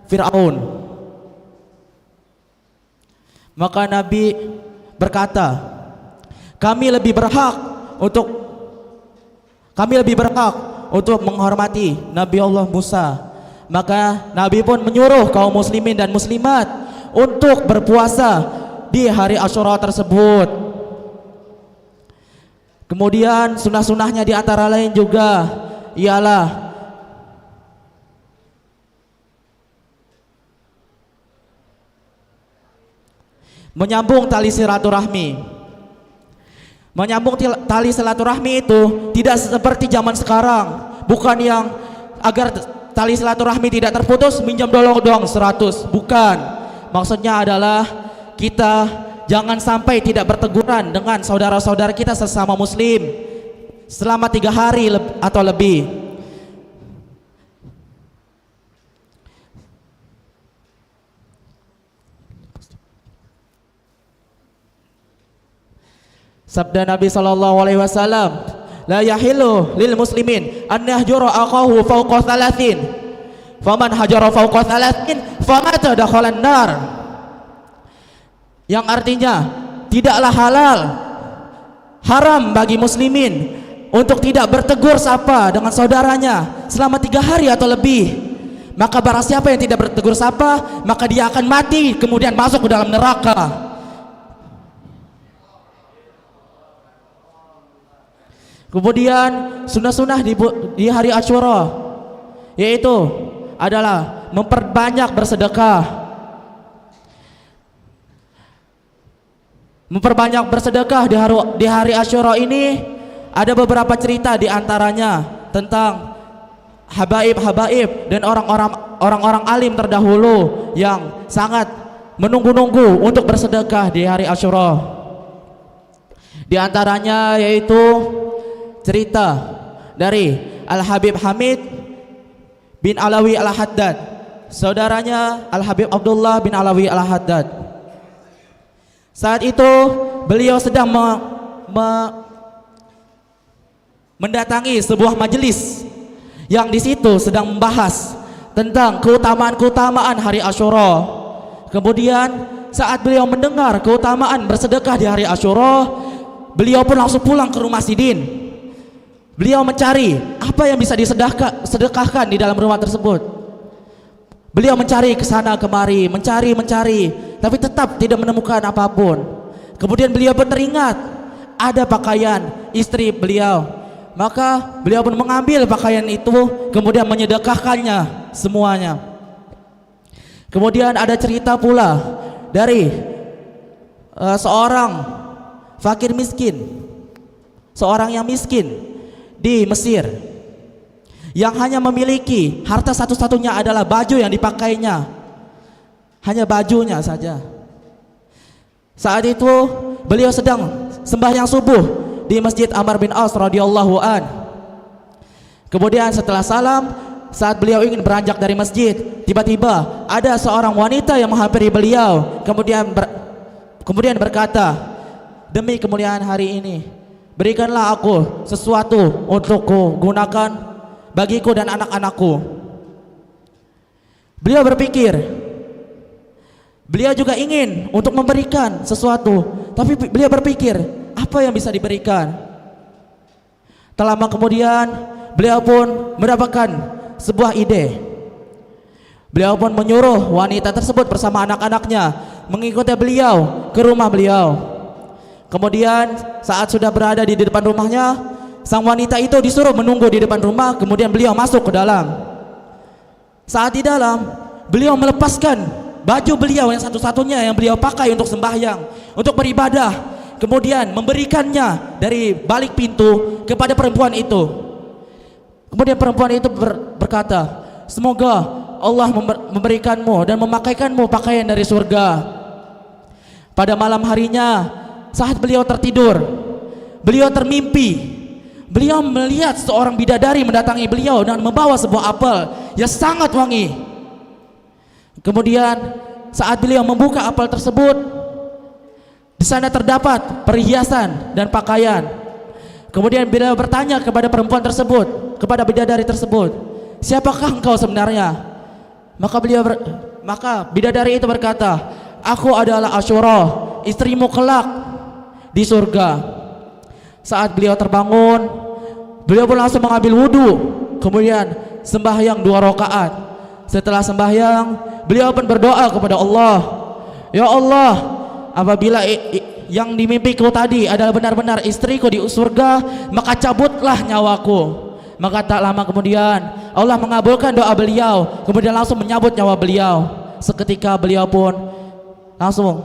Fir'aun." Maka Nabi berkata, kami lebih berhak untuk menghormati Nabi Allah Musa. Maka Nabi pun menyuruh kaum muslimin dan muslimat untuk berpuasa di hari Asyura tersebut. Kemudian sunnah-sunnahnya di antara lain juga ialah menyambung tali silaturahmi. Menyambung tali silaturahmi itu tidak seperti zaman sekarang, bukan yang agar tali silaturahmi tidak terputus minjam dong 100, bukan. Maksudnya adalah kita jangan sampai tidak berteguran dengan saudara-saudara kita sesama muslim selama 3 hari atau lebih. Sabda Nabi SAW, la yahilu lil muslimin an yahjura akahu fawqa thalathin, faman hajara fawqa thalathin famata dakhalan nar. Yang artinya tidaklah halal, haram bagi muslimin untuk tidak bertegur sapa dengan saudaranya selama 3 hari atau lebih. Maka barang siapa yang tidak bertegur sapa, maka dia akan mati kemudian masuk ke dalam neraka. Kemudian sunnah-sunnah di hari Asyura yaitu adalah memperbanyak bersedekah. Memperbanyak bersedekah di hari Asyura ini ada beberapa cerita, di antaranya tentang habaib-habaib dan orang-orang alim terdahulu yang sangat menunggu-nunggu untuk bersedekah di hari Asyura. Di antaranya yaitu cerita dari Al-Habib Hamid bin Alawi Al-Haddad, saudaranya Al-Habib Abdullah bin Alawi Al-Haddad. Saat itu beliau sedang mendatangi sebuah majelis yang di situ sedang membahas tentang keutamaan hari Asyura. Kemudian saat beliau mendengar keutamaan bersedekah di hari Asyura, beliau pun langsung pulang ke rumah Sidin. Beliau mencari apa yang bisa disedekahkan di dalam rumah tersebut. Beliau mencari ke sana kemari, mencari, tapi tetap tidak menemukan apapun. Kemudian beliau pun teringat ada pakaian istri beliau. Maka beliau pun mengambil pakaian itu, kemudian menyedekahkannya semuanya. Kemudian ada cerita pula dari seorang fakir miskin, seorang yang miskin di Mesir, yang hanya memiliki harta satu-satunya adalah baju yang dipakainya, hanya bajunya saja. Saat itu beliau sedang sembahyang subuh di Masjid Amr bin As radhiyallahu an. Kemudian setelah salam, saat beliau ingin beranjak dari masjid, tiba-tiba ada seorang wanita yang menghampiri beliau, kemudian berkata, "Demi kemuliaan hari ini, berikanlah aku sesuatu untuk gunakan bagiku dan anak-anakku." Beliau berpikir, beliau juga ingin untuk memberikan sesuatu, tapi beliau berpikir, apa yang bisa diberikan? Tak lama kemudian beliau pun mendapatkan sebuah ide. Beliau pun menyuruh wanita tersebut bersama anak-anaknya mengikuti beliau ke rumah beliau. Kemudian saat sudah berada di depan rumahnya, sang wanita itu disuruh menunggu di depan rumah. Kemudian beliau masuk ke dalam. Saat di dalam, beliau melepaskan baju beliau yang satu-satunya yang beliau pakai untuk sembahyang, untuk beribadah. Kemudian memberikannya dari balik pintu kepada perempuan itu. Kemudian perempuan itu berkata, "Semoga Allah memberikanmu dan memakaikanmu pakaian dari surga." Pada malam harinya, saat beliau tertidur, beliau termimpi. Beliau melihat seorang bidadari mendatangi beliau dan membawa sebuah apel yang sangat wangi. Kemudian saat beliau membuka apel tersebut, di sana terdapat perhiasan dan pakaian. Kemudian beliau bertanya kepada perempuan tersebut, kepada bidadari tersebut, "Siapakah engkau sebenarnya?" Maka bidadari itu berkata, "Aku adalah Asyura, istrimu kelak di surga." Saat beliau terbangun, beliau pun langsung mengambil wudhu, kemudian sembahyang 2 rakaat. Setelah sembahyang, beliau pun berdoa kepada Allah, "Ya Allah, apabila yang dimimpiku tadi adalah benar-benar istriku di surga, maka cabutlah nyawaku." Maka tak lama kemudian Allah mengabulkan doa beliau, kemudian langsung menyabut nyawa beliau. Seketika beliau pun langsung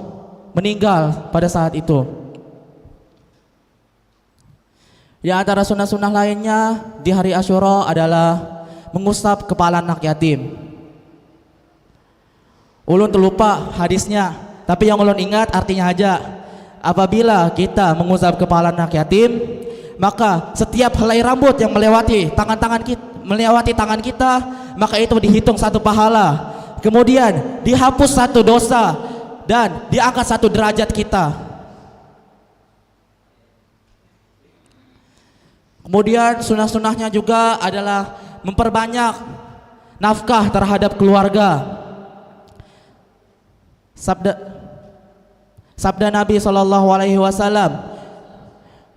meninggal pada saat itu. Di antara sunnah-sunnah lainnya di hari Asyura adalah mengusap kepala anak yatim. Ulun terlupa hadisnya, tapi yang ulun ingat artinya aja. Apabila kita mengusap kepala anak yatim, maka setiap helai rambut yang melewati tangan kita, maka itu dihitung 1 pahala. Kemudian dihapus 1 dosa dan diangkat 1 derajat kita. Kemudian sunnah-sunnahnya juga adalah memperbanyak nafkah terhadap keluarga. Sabda Nabi SAW,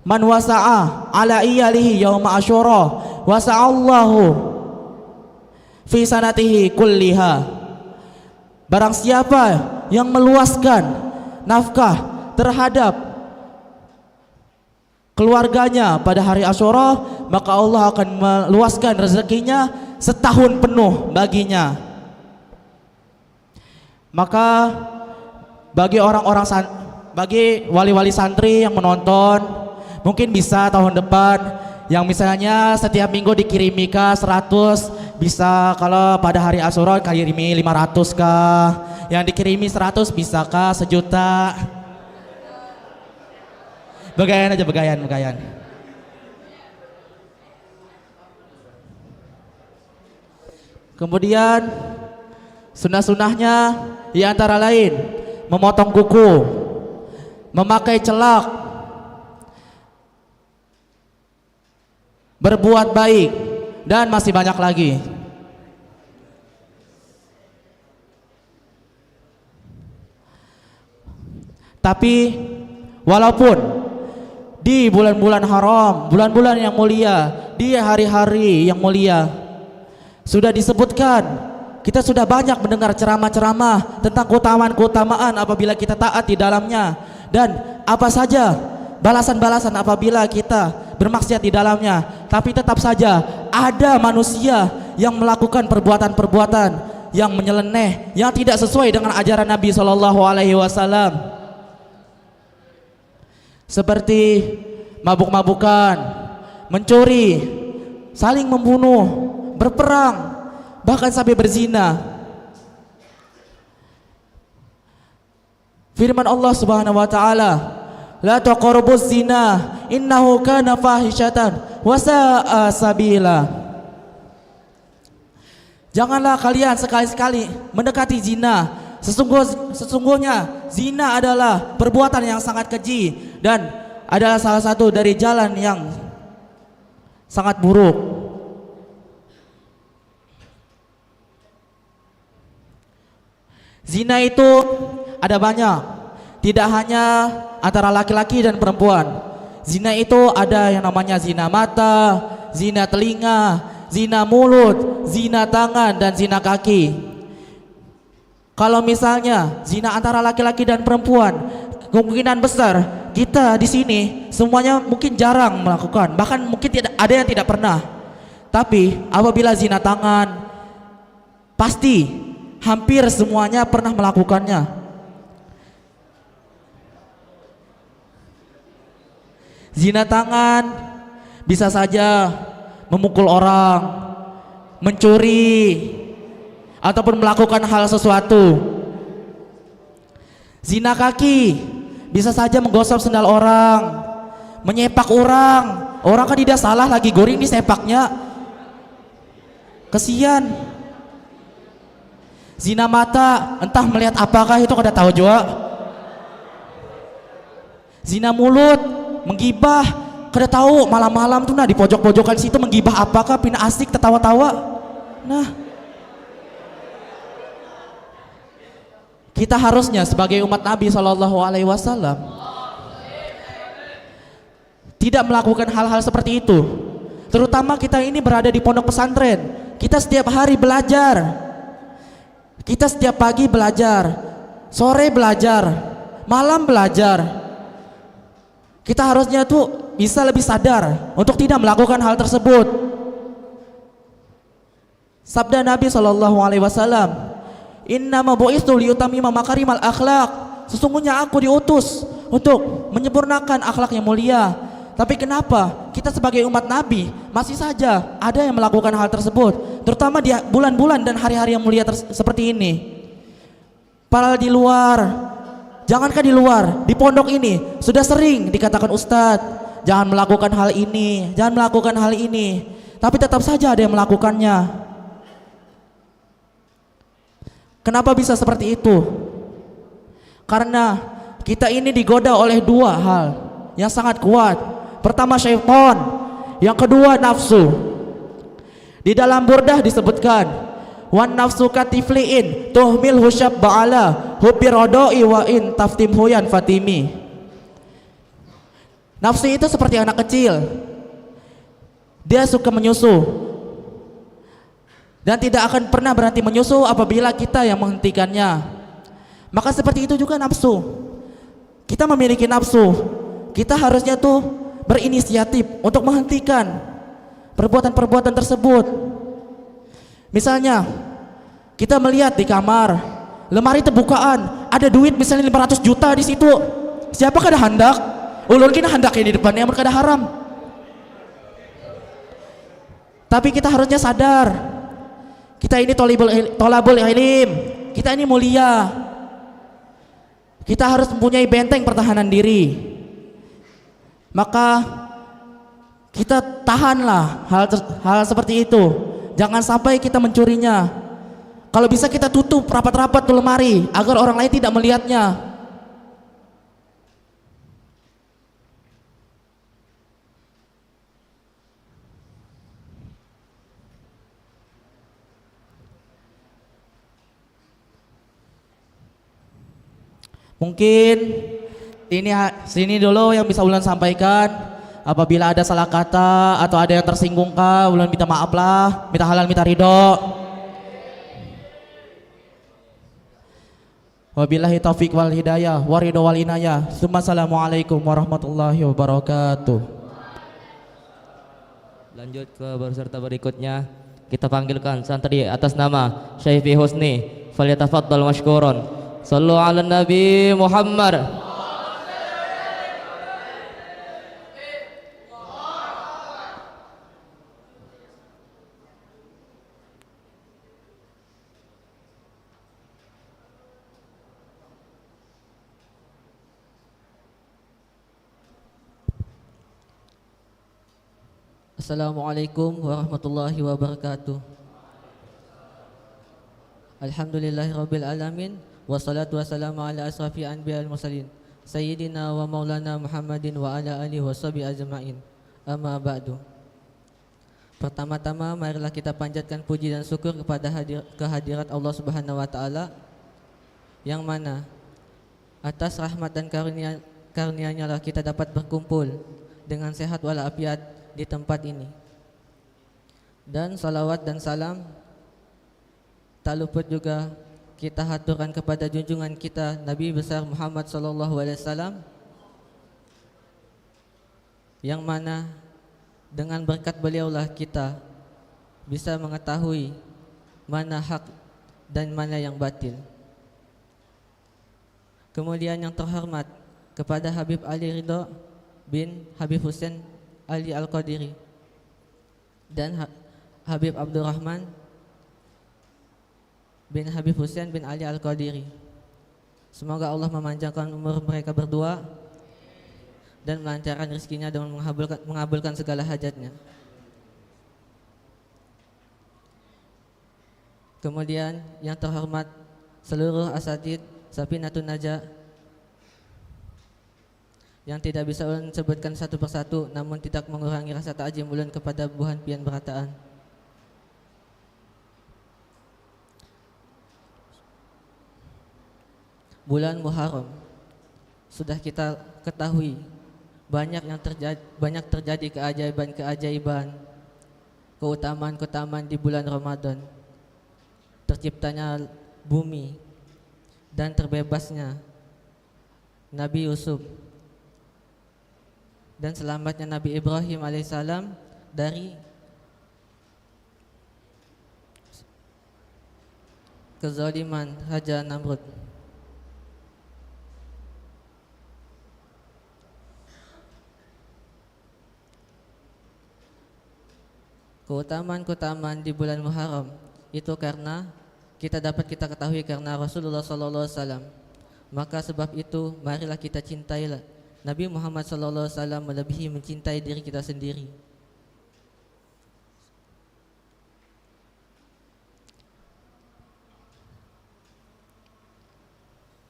"Man wasa'a ala iyalihi yauma Asyura wasa'allahu fi sanatihi kulliha." Barang siapa yang meluaskan nafkah terhadap keluarganya pada hari Asyura, maka Allah akan meluaskan rezekinya setahun penuh baginya. Maka bagi bagi wali-wali santri yang menonton, mungkin bisa tahun depan yang misalnya setiap minggu dikirimi kah 100, bisa kalau pada hari Asyura kirimi 500 kah, yang dikirimi 100 bisa kah 1 juta. Begayan aja, begayan. Kemudian sunnah-sunnahnya di antara lain memotong kuku, memakai celak, berbuat baik, dan masih banyak lagi. Tapi walaupun di bulan-bulan haram, bulan-bulan yang mulia, di hari-hari yang mulia, sudah disebutkan, kita sudah banyak mendengar ceramah-ceramah tentang keutamaan-keutamaan apabila kita taat di dalamnya, dan apa saja balasan-balasan apabila kita bermaksiat di dalamnya. Tapi tetap saja ada manusia yang melakukan perbuatan-perbuatan yang menyeleneh, yang tidak sesuai dengan ajaran Nabi SAW. Seperti mabuk-mabukan, mencuri, saling membunuh, berperang, bahkan sampai berzina. Firman Allah Subhanahu wa taala, "La taqrabuz zina, innahu kana fahishatan wa sa'a sabila." Janganlah kalian sekali-sekali mendekati zina. Sesungguhnya zina adalah perbuatan yang sangat keji dan adalah salah satu dari jalan yang sangat buruk. Zina itu ada banyak, tidak hanya antara laki-laki dan perempuan. Zina itu ada yang namanya zina mata, zina telinga, zina mulut, zina tangan, dan zina kaki. Kalau misalnya zina antara laki-laki dan perempuan, kemungkinan besar kita di sini semuanya mungkin jarang melakukan, bahkan mungkin tidak ada yang tidak pernah. Tapi apabila zina tangan, pasti hampir semuanya pernah melakukannya. Zina tangan bisa saja memukul orang, mencuri, ataupun melakukan hal sesuatu. Zina kaki bisa saja menggosok sendal orang, menyepak orang. Orang kan tidak salah, lagi goreng disepaknya. Kesian. Zina mata, entah melihat apakah itu kada tahu juga. Zina mulut, menggibah, kada tahu malam-malam tuh nah di pojok-pojokan situ menggibah apakah pina asik tertawa-tawa. Nah, kita harusnya sebagai umat Nabi SAW tidak melakukan hal-hal seperti itu. Terutama kita ini berada di pondok pesantren. Kita setiap hari belajar. Kita setiap pagi belajar, sore belajar, malam belajar. Kita harusnya tuh bisa lebih sadar untuk tidak melakukan hal tersebut. Sabda Nabi SAW, "Innama bu'itsu liyutammima makarimal akhlak." Sesungguhnya aku diutus untuk menyempurnakan akhlak yang mulia. Tapi kenapa kita sebagai umat Nabi masih saja ada yang melakukan hal tersebut, terutama di bulan-bulan dan hari-hari yang mulia seperti ini. Padahal di luar, jangankan di luar, di pondok ini sudah sering dikatakan Ustadz, jangan melakukan hal ini, jangan melakukan hal ini. Tapi tetap saja ada yang melakukannya. Kenapa bisa seperti itu? Karena kita ini digoda oleh dua hal yang sangat kuat. Pertama syaitan, yang kedua nafsu. Di dalam Burdah disebutkan, wan nafsu katifliin tuhmil husyab ba'ala hubbi rodoi wa in taftim huyan fatimi. Nafsu itu seperti anak kecil, dia suka menyusu dan tidak akan pernah berhenti menyusu apabila kita yang menghentikannya. Maka seperti itu juga nafsu. Kita memiliki nafsu, kita harusnya tuh berinisiatif untuk menghentikan perbuatan-perbuatan tersebut. Misalnya kita melihat di kamar lemari terbukaan, ada duit misalnya 500 juta di situ. Siapa kada hendak? Ulun kena hendaknya di depannya kada haram. Tapi kita harusnya sadar, kita ini tolabul ilim, kita ini mulia. Kita harus mempunyai benteng pertahanan diri. Maka kita tahanlah hal seperti itu. Jangan sampai kita mencurinya. Kalau bisa kita tutup rapat-rapat tuh lemari agar orang lain tidak melihatnya. Mungkin sini dulu yang bisa Ulan sampaikan. Apabila ada salah kata atau ada yang tersinggung kah, Ulan minta maaf lah, minta halal, minta ridho. Wabillahi taufiq wal hidayah, waridho wal inayah. Assalamualaikum warahmatullahi wabarakatuh. Lanjut ke peserta berikutnya. Kita panggilkan santri atas nama Syaifi Husni. Falyatafaddal mashkuron. Sallu ala Nabi Muhammad. Assalamualaikum warahmatullahi wabarakatuh. Alhamdulillahirabbil alamin wassalatu wassalamu ala asrafi anbiya'il mursalin sayyidina wa maulana Muhammadin wa ala alihi washabihi ajmain. Amma ba'du. Pertama-tama marilah kita panjatkan puji dan syukur kepada kehadirat Allah Subhanahu wa taala yang mana atas rahmat dan karunia-Nya lah kita dapat berkumpul dengan sehat walafiat di tempat ini. Dan salawat dan salam tak luput juga kita haturkan kepada junjungan kita Nabi besar Muhammad SAW, yang mana dengan berkat beliaulah kita bisa mengetahui mana hak dan mana yang batil. Kemudian yang terhormat kepada Habib Ali Ridho bin Habib Hussein Ali Al-Qadiri dan Habib Abdurrahman bin Habib Hussein bin Ali Al-Qadiri. Semoga Allah memanjangkan umur mereka berdua dan melancarkan rezekinya dan mengabulkan segala hajatnya. Kemudian yang terhormat seluruh asatid Safinatun Najah yang tidak bisa ulun sebutkan satu persatu, namun tidak mengurangi rasa ta'zim ulun kepada buhan pian berataan. Bulan Muharram sudah kita ketahui banyak terjadi keajaiban-keajaiban, keutamaan-keutamaan di bulan Ramadan. Terciptanya bumi dan terbebasnya Nabi Yusuf dan selamatnya Nabi Ibrahim alaihissalam dari kezaliman Raja Namrud. Keutamaan-keutamaan di bulan Muharram itu karena kita ketahui karena Rasulullah SAW. Maka sebab itu marilah kita cintailah Nabi Muhammad SAW melebihi mencintai diri kita sendiri.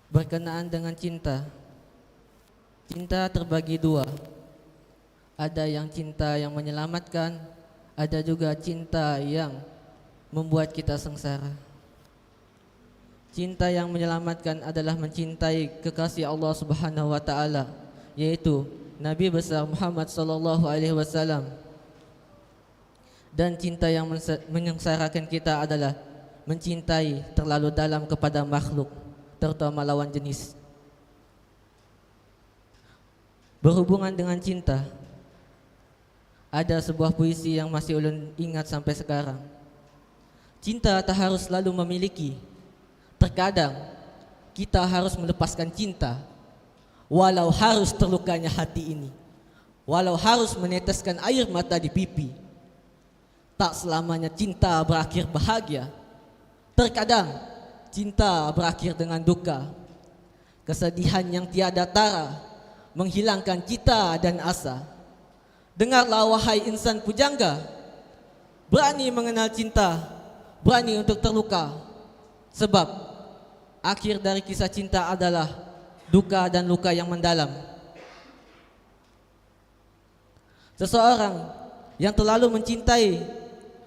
Berkenaan dengan cinta, cinta terbagi dua. Ada yang cinta yang menyelamatkan, ada juga cinta yang membuat kita sengsara. Cinta yang menyelamatkan adalah mencintai kekasih Allah Subhanahu wa taala, yaitu Nabi besar Muhammad sallallahu alaihi wasallam. Dan cinta yang menyengsarakan kita adalah mencintai terlalu dalam kepada makhluk, terutama lawan jenis. Berhubungan dengan cinta, ada sebuah puisi yang masih ulun ingat sampai sekarang. Cinta tak harus selalu memiliki. Terkadang kita harus melepaskan cinta, walau harus terlukanya hati ini, walau harus meneteskan air mata di pipi. Tak selamanya cinta berakhir bahagia. Terkadang cinta berakhir dengan duka. Kesedihan yang tiada tara menghilangkan cita dan asa. Dengarlah wahai insan pujangga, berani mengenal cinta, berani untuk terluka. Sebab akhir dari kisah cinta adalah duka dan luka yang mendalam. Seseorang yang terlalu mencintai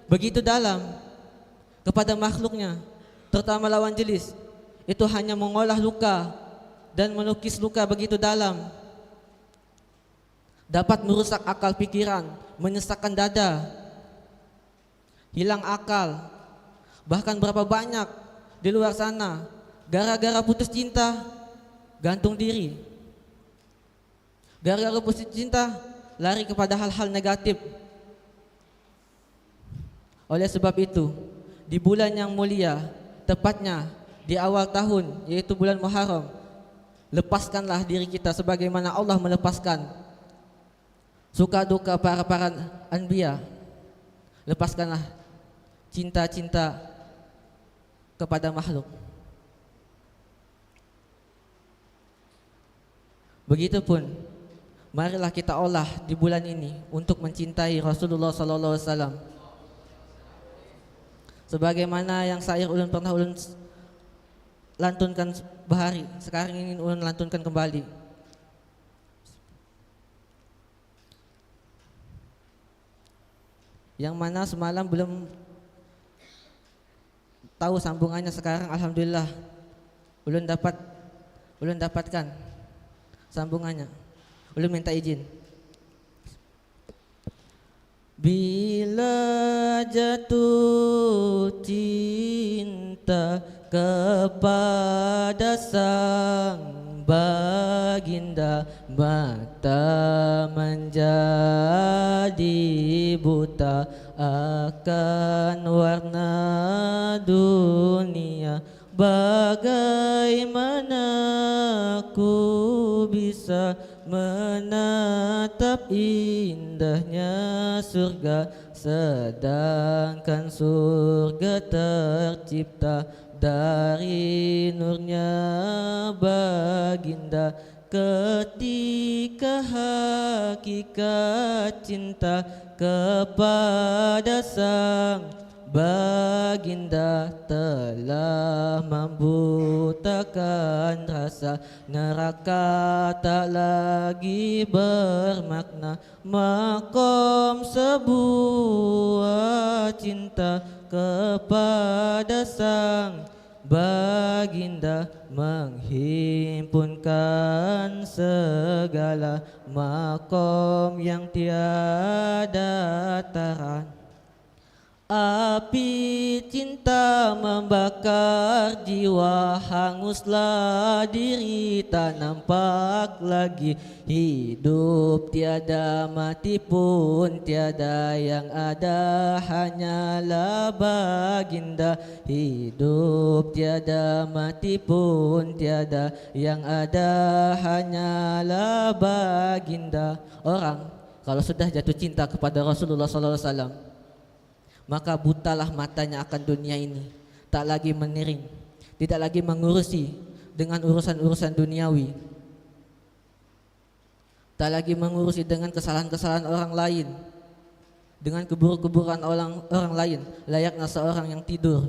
begitu dalam kepada makhluknya, terutama lawan jenis, itu hanya mengolah luka dan melukis luka begitu dalam, dapat merusak akal pikiran, menyesakkan dada, hilang akal. Bahkan berapa banyak di luar sana gara-gara putus cinta gantung diri, gara-gara putus cinta lari kepada hal-hal negatif. Oleh sebab itu, di bulan yang mulia, tepatnya di awal tahun, yaitu bulan Muharram, lepaskanlah diri kita sebagaimana Allah melepaskan suka duka para anbiya. Lepaskanlah cinta-cinta kepada makhluk. Begitupun marilah kita olah di bulan ini untuk mencintai Rasulullah sallallahu alaihi wasallam. Sebagaimana yang syair ulun pernah ulun lantunkan bahari, sekarang ingin ulun lantunkan kembali. Yang mana semalam belum tahu sambungannya, sekarang alhamdulillah ulun dapatkan sambungannya. Ulun minta izin. Bila jatuh cinta kepada sang baginda, mata menjadi buta akan warna dunia. Bagaimana ku bisa menatap indahnya surga, sedangkan surga tercipta dari nurnya baginda. ketika hakikat cinta kepada sang baginda telah membutakan rasa, neraka tak lagi bermakna. Makom sebuah cinta kepada sang baginda menghimpunkan segala makom yang tiada taran. Api cinta membakar jiwa, hanguslah diri tak nampak lagi. Hidup tiada, mati pun tiada, yang ada hanyalah baginda. Hidup tiada, mati pun tiada, yang ada hanyalah baginda. Orang kalau sudah jatuh cinta kepada Rasulullah SAW, maka butalah matanya akan dunia ini, tak lagi meniring, tidak lagi mengurusi dengan urusan-urusan duniawi, tak lagi mengurusi dengan kesalahan-kesalahan orang lain, dengan keburuk-keburukan orang lain, layaknya seorang yang tidur.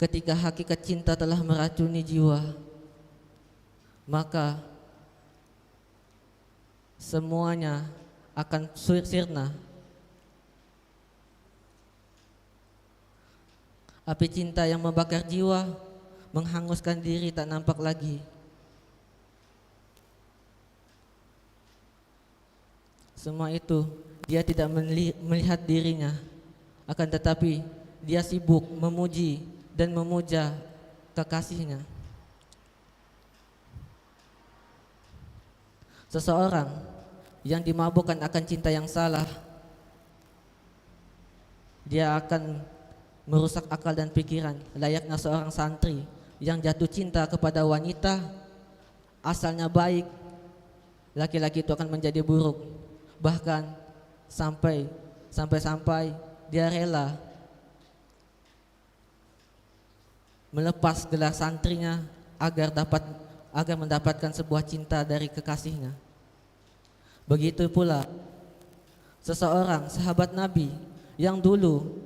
Ketika hakikat cinta telah meracuni jiwa, maka semuanya akan sirna. Api cinta yang membakar jiwa, menghanguskan diri tak nampak lagi. Semua itu dia tidak melihat dirinya, akan tetapi dia sibuk memuji dan memuja kekasihnya. Seseorang yang dimabukkan akan cinta yang salah, dia akan merusak akal dan pikiran, layaknya seorang santri yang jatuh cinta kepada wanita asalnya baik. Laki-laki itu akan menjadi buruk, bahkan sampai dia rela melepas gelar santrinya agar mendapatkan sebuah cinta dari kekasihnya. Begitu pula seseorang sahabat Nabi yang dulu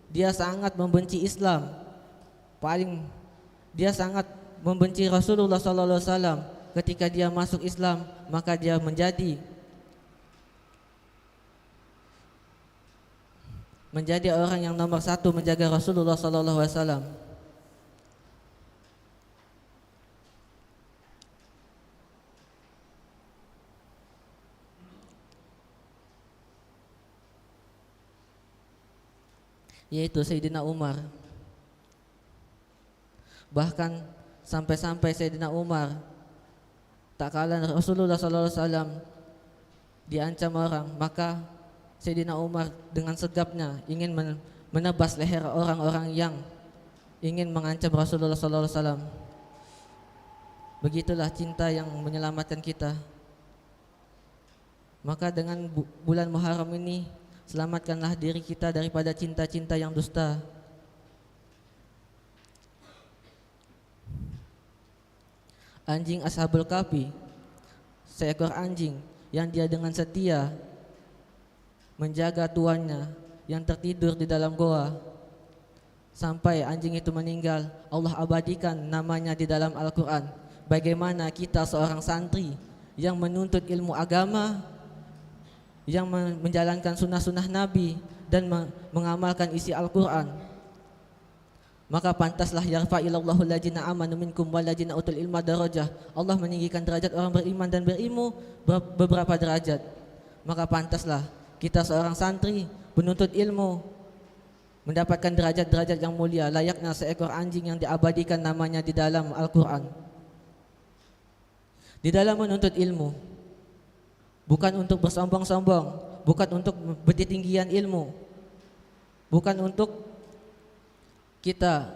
dia sangat membenci Islam, dia sangat membenci Rasulullah SAW. Ketika dia masuk Islam, maka dia menjadi orang yang nomor satu menjaga Rasulullah SAW. Yaitu Sayyidina Umar. Bahkan sampai Sayyidina Umar tak kalah Rasulullah SAW diancam orang, maka Sayyidina Umar dengan segapnya ingin menebas leher orang-orang yang ingin mengancam Rasulullah SAW. Begitulah cinta yang menyelamatkan kita. Maka dengan bulan Muharram ini, selamatkanlah diri kita daripada cinta-cinta yang dusta. Anjing Ashabul Kahfi, seekor anjing yang dia dengan setia menjaga tuannya yang tertidur di dalam goa sampai anjing itu meninggal. Allah abadikan namanya di dalam Al-Quran. Bagaimana kita seorang santri yang menuntut ilmu agama, yang menjalankan sunnah-sunnah Nabi dan mengamalkan isi Al-Quran, maka pantaslah yarfa'illahu alladzina amanu minkum walladzina utul ilma darajah. Allah meninggikan derajat orang beriman dan berilmu beberapa derajat. Maka pantaslah kita seorang santri penuntut ilmu mendapatkan derajat-derajat yang mulia, layaknya seekor anjing yang diabadikan namanya di dalam Al-Quran. Di dalam menuntut ilmu, bukan untuk bersombong-sombong, bukan untuk bertinggian ilmu, bukan untuk kita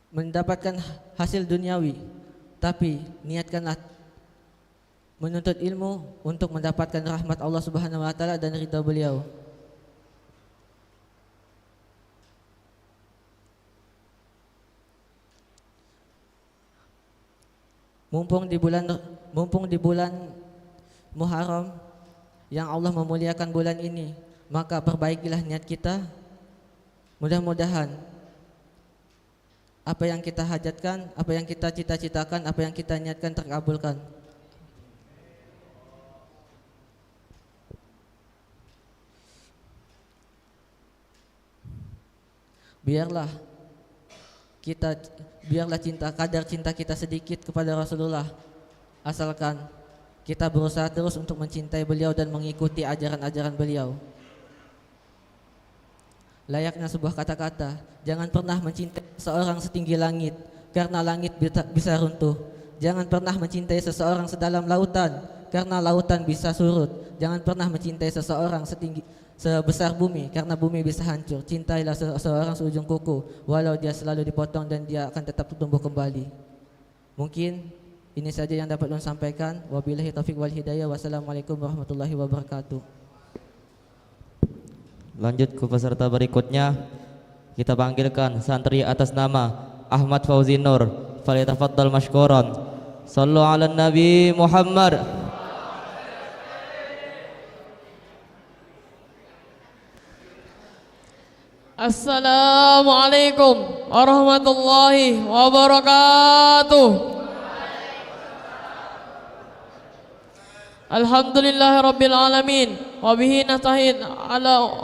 mendapatkan hasil duniawi, tapi niatkanlah menuntut ilmu untuk mendapatkan rahmat Allah Subhanahu wa taala dan ridha beliau. Mumpung di bulan Muharram yang Allah memuliakan bulan ini, maka perbaikilah niat kita. Mudah-mudahan apa yang kita hajatkan, apa yang kita cita-citakan, apa yang kita niatkan terkabulkan. Biarlah kadar cinta kita sedikit kepada Rasulullah, asalkan kita berusaha terus untuk mencintai beliau dan mengikuti ajaran-ajaran beliau. Layaknya sebuah kata-kata, jangan pernah mencintai seseorang setinggi langit, karena langit bisa runtuh. Jangan pernah mencintai seseorang sedalam lautan, karena lautan bisa surut. Jangan pernah mencintai seseorang sebesar bumi, karena bumi bisa hancur. Cintailah seseorang seujung kuku, walau dia selalu dipotong dan dia akan tetap tumbuh kembali. Mungkin ini saja yang dapat Ulun sampaikan. Wabillahi taufiq wal hidayah. Wassalamualaikum warahmatullahi wabarakatuh. Lanjut ke peserta berikutnya. Kita panggilkan santri atas nama Ahmad Fauzi Nur. Falyatafaddal mashkuran. Sallu ala Nabi Muhammad. Assalamualaikum warahmatullahi wabarakatuh. Alhamdulillahi rabbil alamin wa bihi nasta'in ala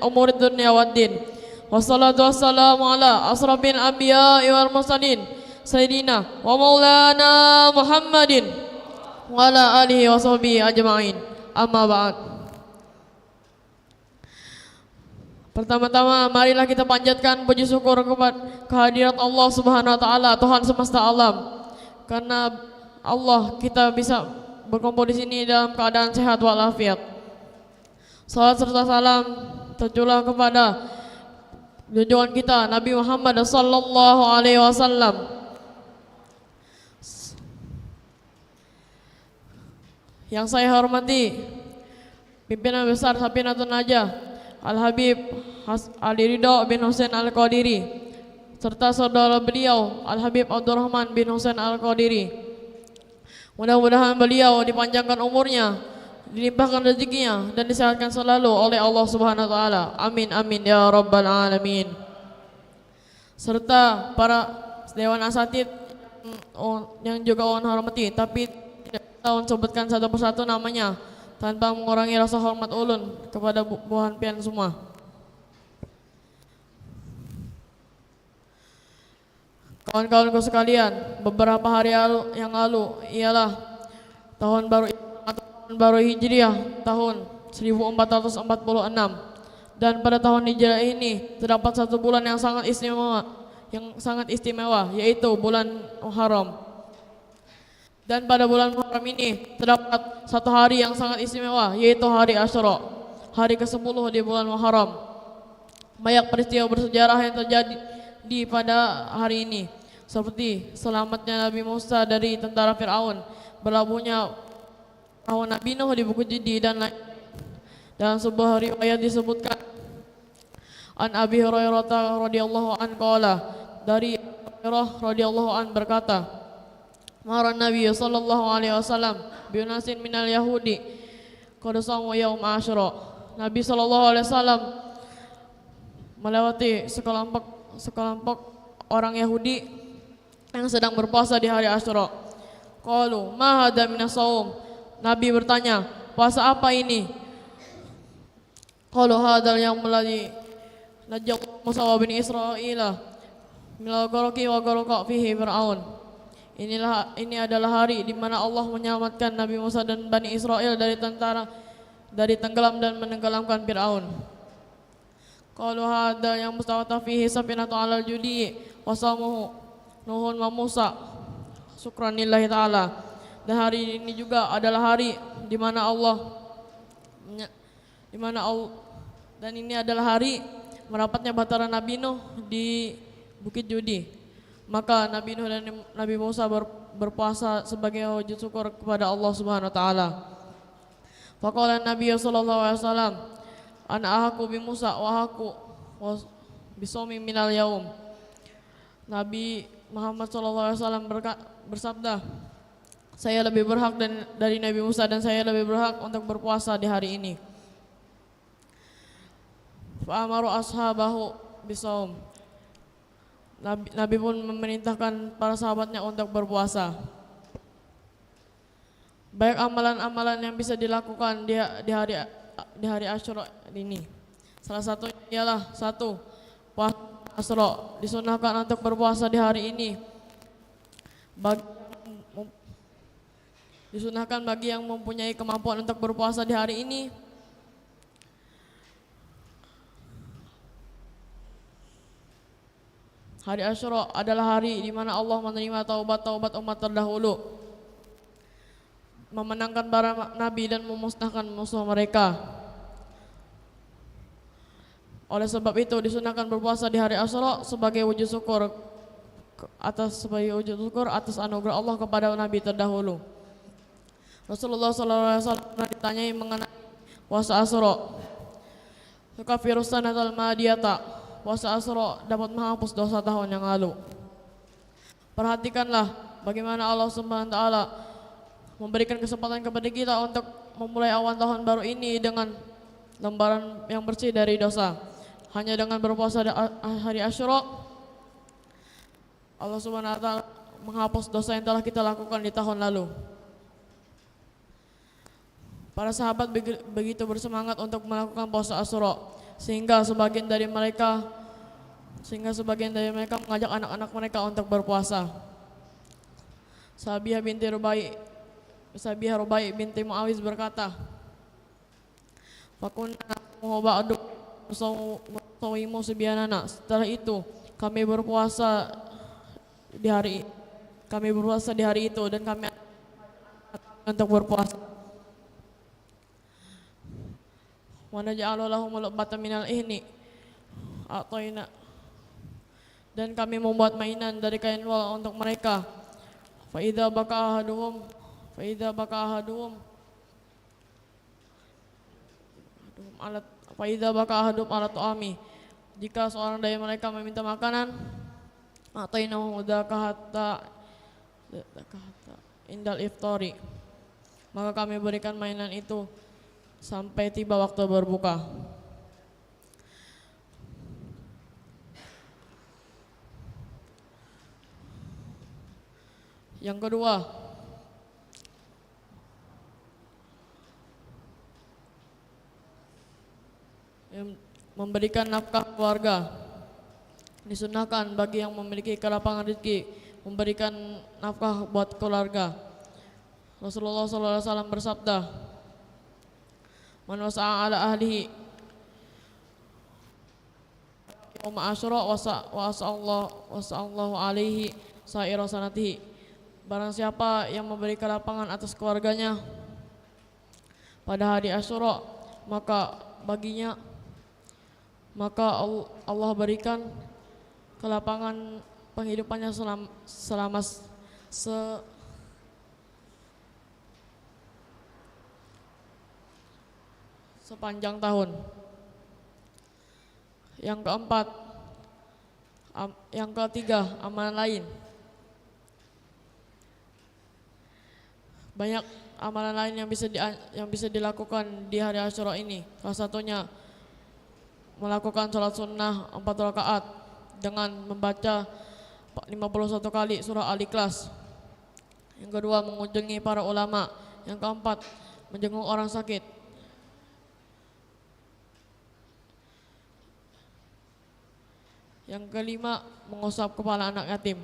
umurid dunya waddin. Wassalatu wassalamu ala asrafil anbiya'i wal mursalin sayyidina wa maulana Muhammadin wa ala alihi wa sahbihi ajma'in. Amma ba'd. Pertama-tama marilah kita panjatkan puji syukur kepada kehadirat Allah Subhanahu wa taala, Tuhan semesta alam. Karena Allah kita bisa berkumpul di sini dalam keadaan sehat walafiat. Salat serta salam tercurah kepada junjungan kita Nabi Muhammad sallallahu alaihi wasallam. Yang saya hormati pimpinan besar Safinatul Najah Al-Habib Ali Ridho bin Husain Al-Qadiri serta saudara beliau Al-Habib Abdurrahman bin Husain Al-Qadiri. Mudah-mudahan beliau dipanjangkan umurnya, dilimpahkan rezekinya dan disehatkan selalu oleh Allah Subhanahu wa taala. Amin amin ya rabbal alamin. Serta para dewan asatid yang juga Ulun hormati, tapi tidak tahu sebutkan satu persatu namanya tanpa mengurangi rasa hormat Ulun kepada buhan pian semua. Kawan-kawanku sekalian, beberapa hari yang lalu ialah tahun baru Hijriah tahun 1446, dan pada tahun Hijriah ini terdapat satu bulan yang sangat istimewa, yaitu bulan Muharram. Dan pada bulan Muharram ini terdapat satu hari yang sangat istimewa, yaitu hari Asyura, hari ke-10 di bulan Muharram. Banyak peristiwa bersejarah yang terjadi pada hari ini, seperti selamatnya Nabi Musa dari tentara Fir'aun, berlabuhnya perahu Nabi Nuh di Bukit Judi, dan dalam sebuah riwayat disebutkan an Abi Hurairah radhiyallahu an qala, dari Hurairah radhiyallahu an berkata, Maran Nabi sallallahu alaihi wasallam bi unasin minal yahudi qad samu yaum Asyura. Nabi sallallahu alaihi wasallam melewati sekelompok orang Yahudi yang sedang berpuasa di hari Asyura. Qalu ma hadza minas shaum. Nabi bertanya, puasa apa ini? Qalu hadzal yaumul ladzi najjat Musa wa bani Israila minal gharqi wa gharqa fihi Fir'aun. Ini adalah hari di mana Allah menyelamatkan Nabi Musa dan Bani Israel dari tenggelam dan menenggelamkan Fir'aun. Qalu hadzal yang mustawata fihi safinatu alal judi wasamuhu Nuhun wa Musa syukranillahi ta'ala. Dan hari ini juga adalah hari di mana dan ini adalah hari merapatnya batara Nabi Nuh di Bukit Judi. Maka Nabi Nuh dan Nabi Musa berpuasa sebagai wujud syukur kepada Allah Subhanahu wa taala. Faqala Nabi sallallahu alaihi wasallam, ana ahaku bi Musa wa ahaku bisomi minal yaum. Nabi Muhammad sallallahu alaihi wasallam bersabda, saya lebih berhak dari Nabi Musa dan saya lebih berhak untuk berpuasa di hari ini. Fa'amaru ashabahu bisaum. Nabi pun memerintahkan para sahabatnya untuk berpuasa. Baik amalan-amalan yang bisa dilakukan di hari Asyura ini. Salah satunya ialah satu, puasa Asyura. Disunahkan untuk berpuasa di hari ini. Disunahkan bagi yang mempunyai kemampuan untuk berpuasa di hari ini. Hari Asyura adalah hari di mana Allah menerima taubat-taubat umat terdahulu, memenangkan para nabi dan memusnahkan musuh mereka. Oleh sebab itu disunahkan berpuasa di hari Asyura sebagai wujud syukur atas anugerah Allah kepada nabi terdahulu. Rasulullah SAW pernah ditanyai mengenai puasa Asyura. Yukaffiru sanatal madiyata. Puasa Asyura dapat menghapus dosa tahun yang lalu. Perhatikanlah bagaimana Allah Subhanahu wa taala memberikan kesempatan kepada kita untuk memulai awal tahun baru ini dengan lembaran yang bersih dari dosa. Hanya dengan berpuasa di hari Asyura, Allah Subhanahu wa taala menghapus dosa yang telah kita lakukan di tahun lalu. Para sahabat begitu bersemangat untuk melakukan puasa Asyura sehingga sebagian dari mereka mengajak anak-anak mereka untuk berpuasa. Sabihah Rubai binti Muawiz berkata, "Fakunna ba'du sawimu subyanana." Setelah itu kami berpuasa di hari itu dan kami untuk berpuasa. Wa naj'alu lahum luqmatan minal ihni a'tayna, dan kami membuat mainan dari kain wol untuk mereka. Fa idza baka ahadum ala tu'ami, jika seorang dari mereka meminta makanan, a'taynahu dzakata indal iftari, maka kami berikan mainan itu sampai tiba waktu berbuka. Yang kedua, memberikan nafkah keluarga. Disunahkan bagi yang memiliki kelapangan rezeki memberikan nafkah buat keluarga. Rasulullah SAW bersabda, "Man wasa'a ala ahlihi yawma Asyura wasa'allahu alaihi sa'ira sanatihi." Barang siapa yang memberi kelapangan atas keluarganya pada hari Asyura, maka Allah berikan kelapangan penghidupannya selama sepanjang tahun. Yang ketiga, amalan lain. Banyak amalan lain yang bisa dilakukan di hari Asyura ini. Salah satunya melakukan sholat sunnah 4 rakaat dengan membaca 51 kali surah Al-Ikhlas. Yang kedua, mengunjungi para ulama. Yang keempat, menjenguk orang sakit. Yang kelima, mengusap kepala anak yatim.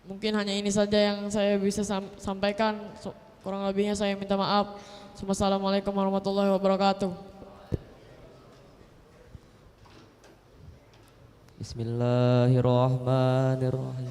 Mungkin hanya ini saja yang saya bisa sampaikan. Kurang lebihnya saya minta maaf. Wassalamualaikum warahmatullahi wabarakatuh. Bismillahirrahmanirrahim.